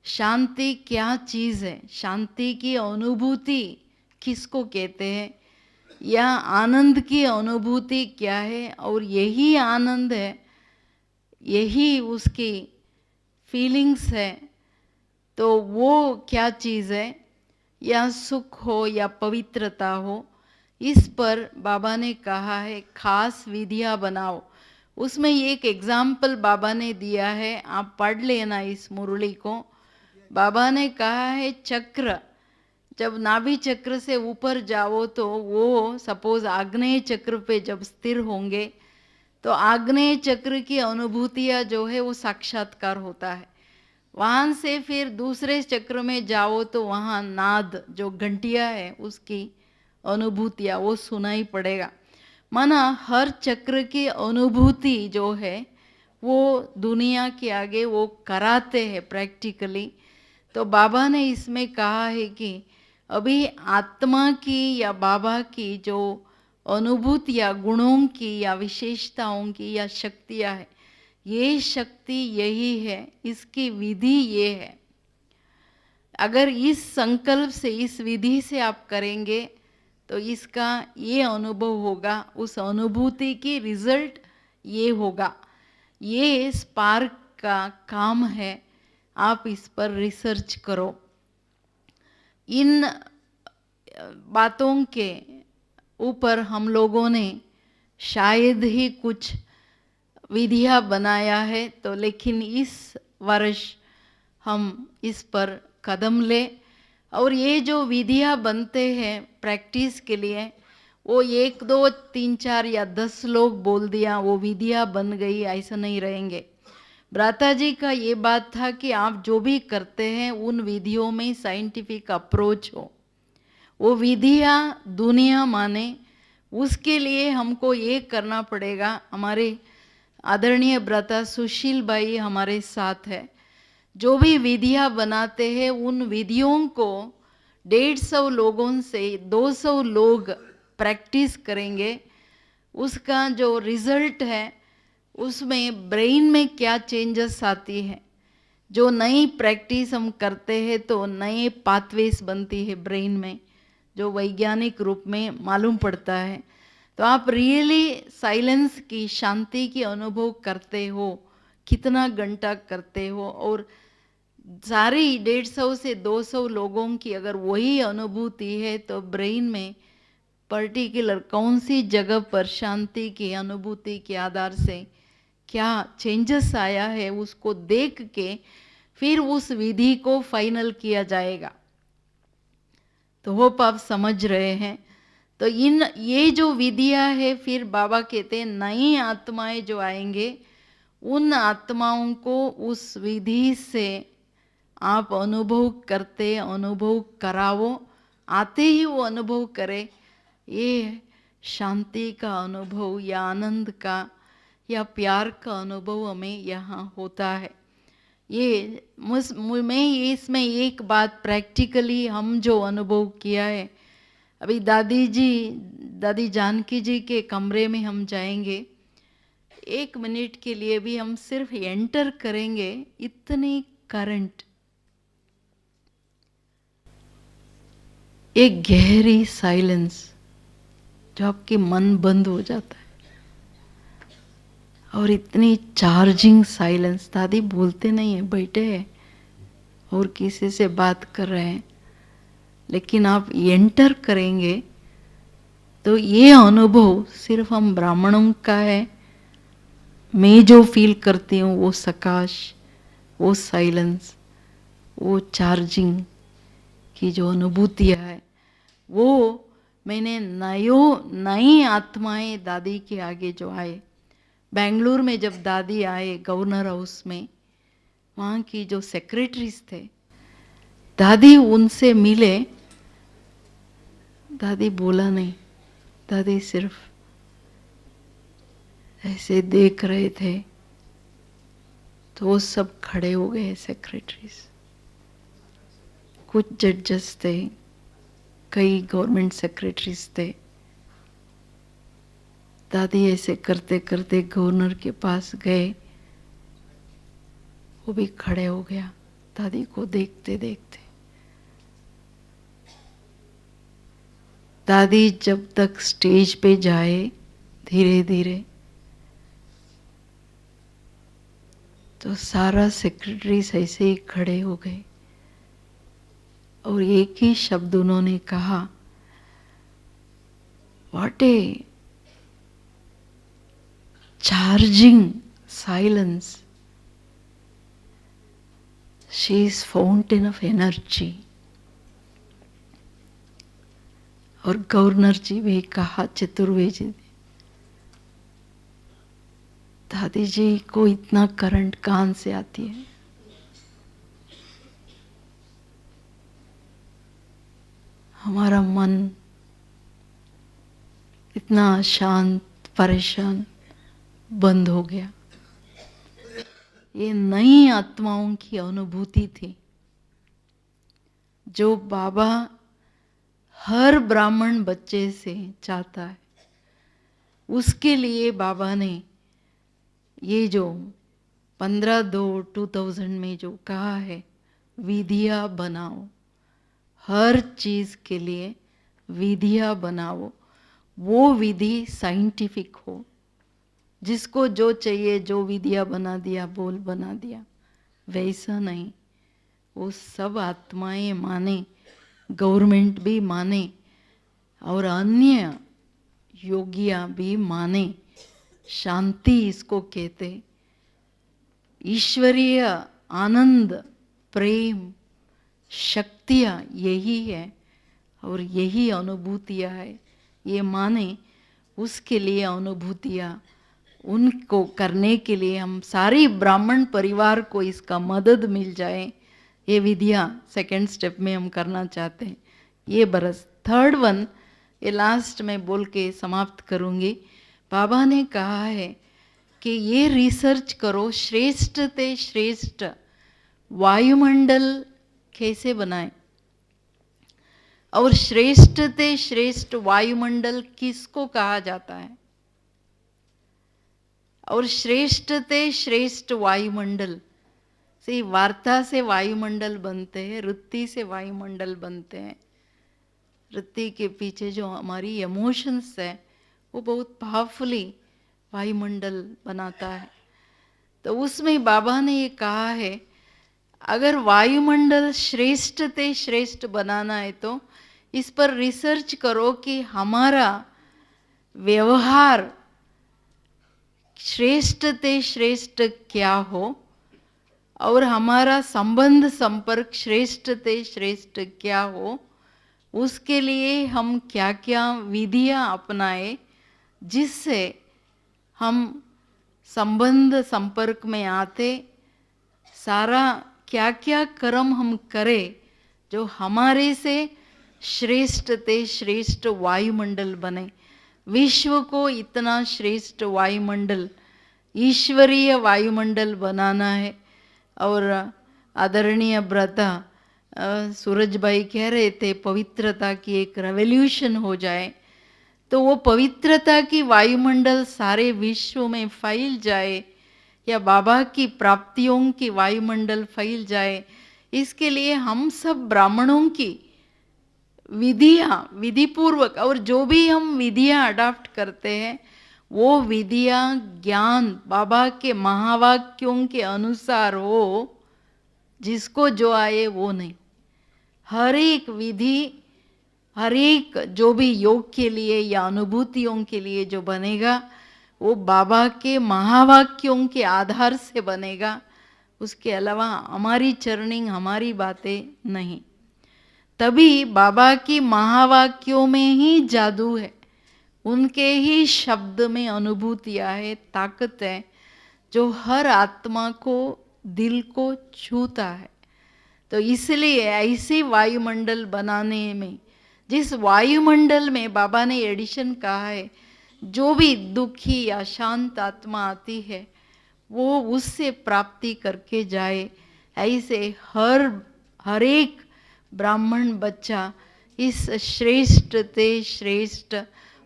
शांति क्या चीज़ है, शांति की अनुभूति किसको कहते हैं, या आनंद की अनुभूति क्या है, और यही आनंद है, यही उसकी फीलिंग्स है, तो वो क्या चीज़ है, या सुख हो या पवित्रता हो, इस पर बाबा ने कहा है खास विधियाँ बनाओ। उसमें एक एग्जाम्पल बाबा ने दिया है, आप पढ़ लेना इस मुरली को। बाबा ने कहा है चक्र, जब नाभि चक्र से ऊपर जाओ तो वो सपोज आग्नेय चक्र पे जब स्थिर होंगे तो आग्नेय चक्र की अनुभूतियाँ जो है वो साक्षात्कार होता है। वहाँ से फिर दूसरे चक्र में जाओ तो वहाँ नाद जो घंटिया है उसकी अनुभूतियाँ वो सुनाई पड़ेगा। माना हर चक्र की अनुभूति जो है वो दुनिया के आगे वो कराते हैं प्रैक्टिकली। तो बाबा ने इसमें कहा है कि अभी आत्मा की या बाबा की जो अनुभूतियाँ गुणों की या विशेषताओं की या शक्तियाँ है, ये शक्ति यही है, इसकी विधि ये है। अगर इस संकल्प से इस विधि से आप करेंगे तो इसका ये अनुभव होगा, उस अनुभूति की रिजल्ट ये होगा। ये स्पार्क का काम है, आप इस पर रिसर्च करो। इन बातों के ऊपर हम लोगों ने शायद ही कुछ विधियाँ बनाया है, तो लेकिन इस वर्ष हम इस पर कदम ले, और ये जो विधियाँ बनते हैं प्रैक्टिस के लिए, वो 1 2 3 4 या 10 लोग बोल दिया वो विधियाँ बन गई, ऐसा नहीं रहेंगे। भ्राता जी का ये बात था कि आप जो भी करते हैं उन विधियों में साइंटिफिक अप्रोच हो, वो विधियाँ दुनिया माने, उसके लिए हमको ये करना पड़ेगा। हमारे आदरणीय भ्राता सुशील भाई हमारे साथ है, जो भी विधियाँ बनाते हैं उन विधियों को 150 लोगों से 200 लोग प्रैक्टिस करेंगे। उसका जो रिजल्ट है उसमें ब्रेन में क्या चेंजेस आती है, जो नई प्रैक्टिस हम करते हैं तो नए पाथवेज बनती है ब्रेन में, जो वैज्ञानिक रूप में मालूम पड़ता है। तो आप रियली साइलेंस की शांति की अनुभव करते हो, कितना घंटा करते हो, और सारी 150 से 200 लोगों की अगर वही अनुभूति है तो ब्रेन में पर्टिकुलर कौन सी जगह पर शांति की अनुभूति के आधार से क्या चेंजेस आया है उसको देख के फिर उस विधि को फाइनल किया जाएगा। तो होप आप समझ रहे हैं। तो ये जो विधियाँ है, फिर बाबा कहते हैं नई आत्माएं जो आएंगे उन आत्माओं को उस विधि से आप अनुभव करते, अनुभव कराओ, आते ही वो अनुभव करे। ये शांति का अनुभव या आनंद का या प्यार का अनुभव हमें यहाँ होता है। ये मैं इसमें एक बात प्रैक्टिकली हम जो अनुभव किया है, अभी दादी जानकी जी के कमरे में हम जाएंगे, 1 मिनट के लिए भी हम सिर्फ एंटर करेंगे, इतनी करंट, एक गहरी साइलेंस जो आपके मन बंद हो जाता है, और इतनी चार्जिंग साइलेंस। दादी बोलते नहीं है, बैठे हैं और किसी से बात कर रहे हैं, लेकिन आप एंटर करेंगे तो ये अनुभव सिर्फ हम ब्राह्मणों का है। मैं जो फील करती हूँ वो सकाश, वो साइलेंस, वो चार्जिंग की जो अनुभूतियाँ है, वो मैंने नई आत्माएं दादी के आगे जो आए, बेंगलुरु में जब दादी आए गवर्नर हाउस में, वहाँ की जो सेक्रेटरीज थे, दादी उनसे मिले, दादी बोला नहीं, दादी सिर्फ ऐसे देख रहे थे। तो वो सब खड़े हो गए सेक्रेटरीज, कुछ जजेस थे, कई गवर्नमेंट सेक्रेटरीज थे। दादी ऐसे करते करते गवर्नर के पास गए वो भी खड़े हो गया दादी को देखते देखते। दादी जब तक स्टेज पे जाए धीरे धीरे, तो सारा सेक्रेटरीज ऐसे ही खड़े हो गए और एक ही शब्द उन्होंने कहा, what A charging silence, she is fountain of energy. और गवर्नर जी भी कहा, चतुर्वेदी, दादी जी को इतना करंट कहां से आती है? हमारा मन इतना शांत परेशान बंद हो गया। ये नई आत्माओं की अनुभूति थी जो बाबा हर ब्राह्मण बच्चे से चाहता है। उसके लिए बाबा ने ये जो 15/2/2000 में जो कहा है, विधिया बनाओ, हर चीज के लिए विधिया बनाओ, वो विधि साइंटिफिक हो, जिसको जो चाहिए जो विधिया बना दिया, बोल बना दिया, वैसा नहीं। वो सब आत्माएं माने, गवर्नमेंट भी माने और अन्य योगिया भी माने। शांति इसको कहते, ईश्वरीय आनंद, प्रेम, शक्तियाँ यही है और यही अनुभूतियाँ है। ये माने, उसके लिए अनुभूतियाँ उनको करने के लिए हम सारी ब्राह्मण परिवार को इसका मदद मिल जाए, ये विधियाँ सेकंड स्टेप में हम करना चाहते हैं। ये बरस थर्ड वन, ये लास्ट में बोल के समाप्त करूँगी। बाबा ने कहा है कि ये रिसर्च करो, श्रेष्ठ ते श्रेष्ठ वायुमंडल कैसे बनाए, और श्रेष्ठ ते श्रेष्ठ वायुमंडल किसको कहा जाता है, और श्रेष्ठ ते श्रेष्ठ वायुमंडल से वार्ता से वायुमंडल बनते हैं, वृत्ति से वायुमंडल बनते हैं। वृत्ति के पीछे जो हमारी इमोशंस है वो बहुत पावरफुली वायुमंडल बनाता है। तो उसमें बाबा ने ये कहा है, अगर वायुमंडल श्रेष्ठ ते श्रेष्ठ बनाना है तो इस पर रिसर्च करो कि हमारा व्यवहार श्रेष्ठ ते श्रेष्ठ क्या हो, और हमारा संबंध संपर्क श्रेष्ठ ते श्रेष्ठ क्या हो। उसके लिए हम क्या क्या विधियां अपनाए जिससे हम संबंध संपर्क में आते, सारा क्या क्या कर्म हम करें जो हमारे से श्रेष्ठ ते श्रेष्ठ वायुमंडल बने। विश्व को इतना श्रेष्ठ वायुमंडल, ईश्वरीय वायुमंडल बनाना है। और आदरणीय ब्रता सूरज भाई कह रहे थे पवित्रता की एक रेवोल्यूशन हो जाए, तो वो पवित्रता की वायुमंडल सारे विश्व में फैल जाए, या बाबा की प्राप्तियों की वायुमंडल फैल जाए। इसके लिए हम सब ब्राह्मणों की विधियाँ, विधिपूर्वक, और जो भी हम विधियाँ अडॉप्ट करते हैं वो विधियाँ ज्ञान बाबा के महावाक्यों के अनुसार हो, जिसको जो आए वो नहीं। हर एक विधि, हर एक जो भी योग के लिए या अनुभूतियों के लिए जो बनेगा वो बाबा के महावाक्यों के आधार से बनेगा, उसके अलावा हमारी चर्निंग, हमारी बातें नहीं। तभी बाबा की महावाक्यों में ही जादू है, उनके ही शब्द में अनुभूतियाँ है, ताकत है जो हर आत्मा को, दिल को छूता है। तो इसलिए ऐसे वायुमंडल बनाने में, जिस वायुमंडल में बाबा ने एडिशन कहा है, जो भी दुखी या शांत आत्मा आती है वो उससे प्राप्ति करके जाए, ऐसे हर एक ब्राह्मण बच्चा इस श्रेष्ठ ते श्रेष्ठ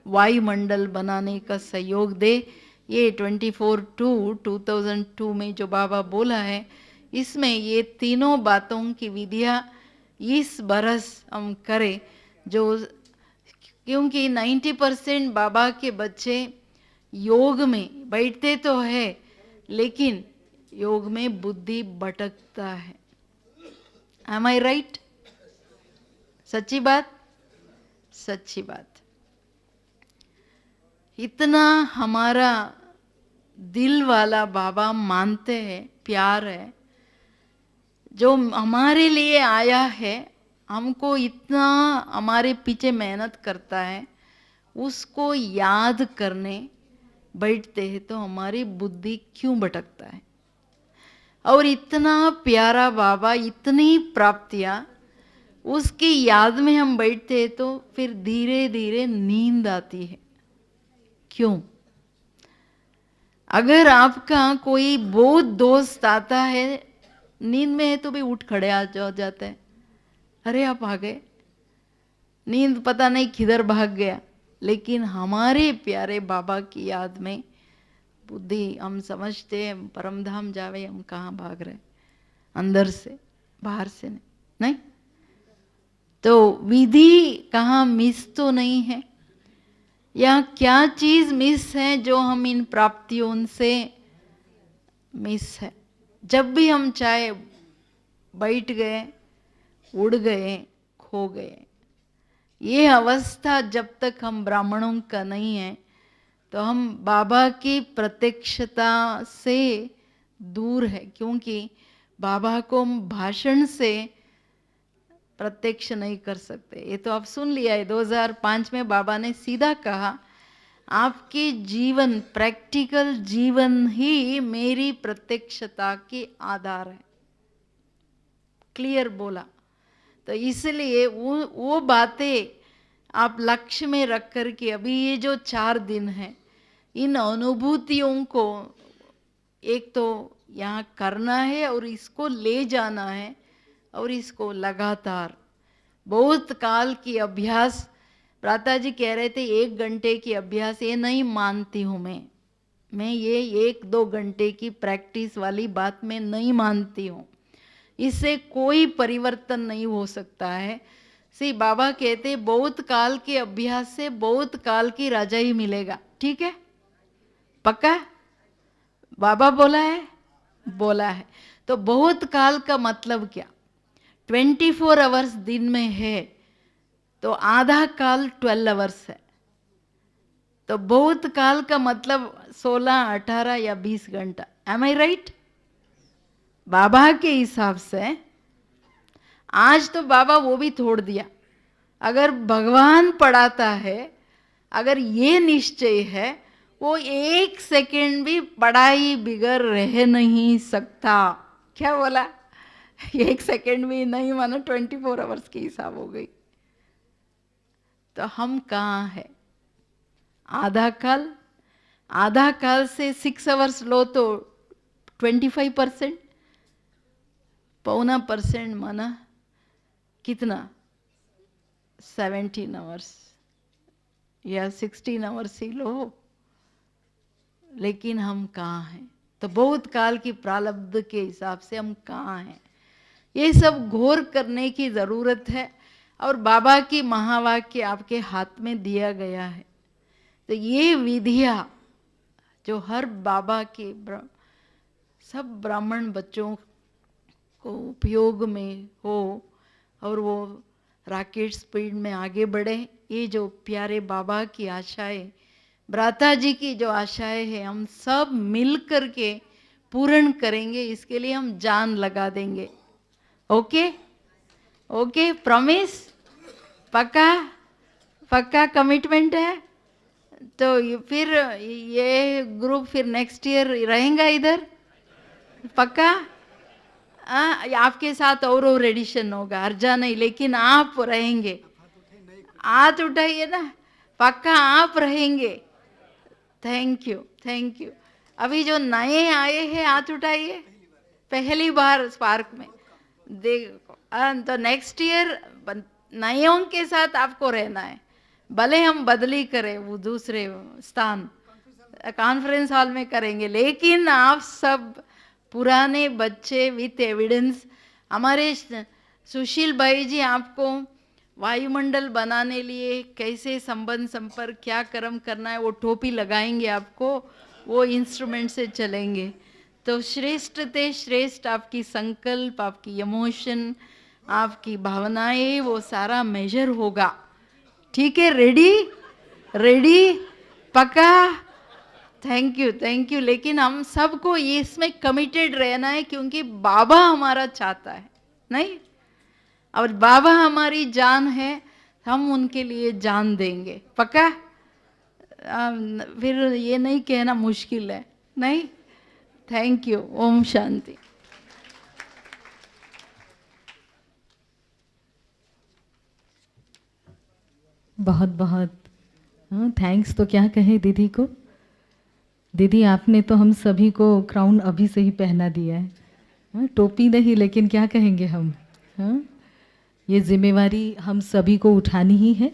वायुमंडल बनाने का सहयोग दे। ये 24/2/2002 में जो बाबा बोला है, इसमें ये तीनों बातों की विधियाँ इस बरस हम करें, जो क्योंकि 90% बाबा के बच्चे योग में बैठते तो है, लेकिन योग में बुद्धि भटकता है। Am I right? सच्ची बात, सच्ची बात। इतना हमारा दिल वाला बाबा मानते हैं, प्यार है, जो हमारे लिए आया है, हमको इतना हमारे पीछे मेहनत करता है, उसको याद करने बैठते हैं तो हमारी बुद्धि क्यों भटकता है। और इतना प्यारा बाबा, इतनी प्राप्तियाँ, उसकी याद में हम बैठते हैं तो फिर धीरे धीरे नींद आती है। क्यों? अगर आपका कोई बहुत दोस्त आता है, नींद में है तो भी उठ खड़े आ जाते हैं, अरे आप आ गए, नींद पता नहीं किधर भाग गया। लेकिन हमारे प्यारे बाबा की याद में बुद्धि, हम समझते हैं परमधाम जावे, हम कहाँ भाग रहे, अंदर से, बाहर से नहीं। तो विधि कहाँ मिस तो नहीं है, या क्या चीज मिस है जो हम इन प्राप्तियों से मिस है। जब भी हम चाहे बैठ गए, उड़ गए, खो गए, ये अवस्था जब तक हम ब्राह्मणों का नहीं है तो हम बाबा की प्रत्यक्षता से दूर है। क्योंकि बाबा को हम भाषण से प्रत्यक्ष नहीं कर सकते। ये तो आप सुन लिया है, 2005 में बाबा ने सीधा कहा, आपके जीवन, प्रैक्टिकल जीवन ही मेरी प्रत्यक्षता के आधार है, क्लियर बोला। तो इसलिए वो बातें आप लक्ष्य में रख कर के अभी ये जो 4 दिन है, इन अनुभूतियों को एक तो यहाँ करना है और इसको ले जाना है, और इसको लगातार बहुत काल की अभ्यास। प्राता जी कह रहे थे 1 घंटे की अभ्यास, ये नहीं मानती हूँ मैं ये 1-2 घंटे की प्रैक्टिस वाली बात मैं नहीं मानती हूँ। इससे कोई परिवर्तन नहीं हो सकता है। सी बाबा कहते बहुत काल के अभ्यास से बहुत काल की रजाई मिलेगा। ठीक है, पक्का? बाबा बोला है, बोला है। तो बहुत काल का मतलब क्या? 24 आवर्स दिन में है तो आधा काल 12 आवर्स है। तो बहुत काल का मतलब 16, 18 या 20 घंटा। एम आई राइट? बाबा के हिसाब से आज तो बाबा वो भी छोड़ दिया। अगर भगवान पढ़ाता है, अगर ये निश्चय है, वो 1 सेकेंड भी पढ़ाई बिगड़ रह नहीं सकता। क्या बोला? 1 सेकेंड भी नहीं, मानो 24 आवर्स की हिसाब हो गई। तो हम कहाँ है? आधा काल से 6 आवर्स लो तो 25%, 0.25% माना कितना? 17 आवर्स या 16 आवर्स ही लो। लेकिन हम कहाँ हैं? तो बहुत काल की प्रारब्ध के हिसाब से हम कहाँ हैं? ये सब घोर करने की ज़रूरत है। और बाबा की महावाक्य आपके हाथ में दिया गया है। तो ये विधियाँ जो हर बाबा के सब ब्राह्मण बच्चों को उपयोग में हो और वो रॉकेट स्पीड में आगे बढ़े, ये जो प्यारे बाबा की आशाएं, भ्राता जी की जो आशाएं हैं, हम सब मिल कर के पूर्ण करेंगे। इसके लिए हम जान लगा देंगे। Okay okay, promise? पक्का? पक्का कमिटमेंट है? तो फिर ये ग्रुप फिर नेक्स्ट ईयर रहेगा इधर? पक्का? आपके साथ और एडिशन होगा, अर्जा नहीं, लेकिन आप रहेंगे। हाथ उठाइए ना, पक्का आप रहेंगे। Thank you, thank you. अभी जो नए आए हैं हाथ उठाइए, पहली बार स्पार्क में देखो। तो नेक्स्ट ईयर नयों के साथ आपको रहना है, भले हम बदली करें, वो दूसरे स्थान कॉन्फ्रेंस हॉल में करेंगे, लेकिन आप सब पुराने बच्चे विथ एविडेंस। हमारे सुशील भाई जी आपको वायुमंडल बनाने लिए कैसे संबंध संपर्क क्या कर्म करना है वो टोपी लगाएंगे आपको, वो इंस्ट्रूमेंट से चलेंगे। तो श्रेष्ठ ते श्रेष्ठ आपकी संकल्प, आपकी इमोशन, आपकी भावनाएं, वो सारा मेजर होगा। ठीक है, रेडी रेडी पक्का? Thank you. लेकिन हम सबको ये इसमें कमिटेड रहना है क्योंकि बाबा हमारा चाहता है, नहीं? और बाबा हमारी जान है, हम उनके लिए जान देंगे, पक्का? फिर ये नहीं कहना मुश्किल है, नहीं? Thank you. ओम शांति। बहुत बहुत थैंक्स। तो क्या कहे दीदी को। दीदी आपने तो हम सभी को क्राउन अभी से ही पहना दिया है। टोपी नहीं, लेकिन क्या कहेंगे हम। ये जिम्मेवारी हम सभी को उठानी ही है।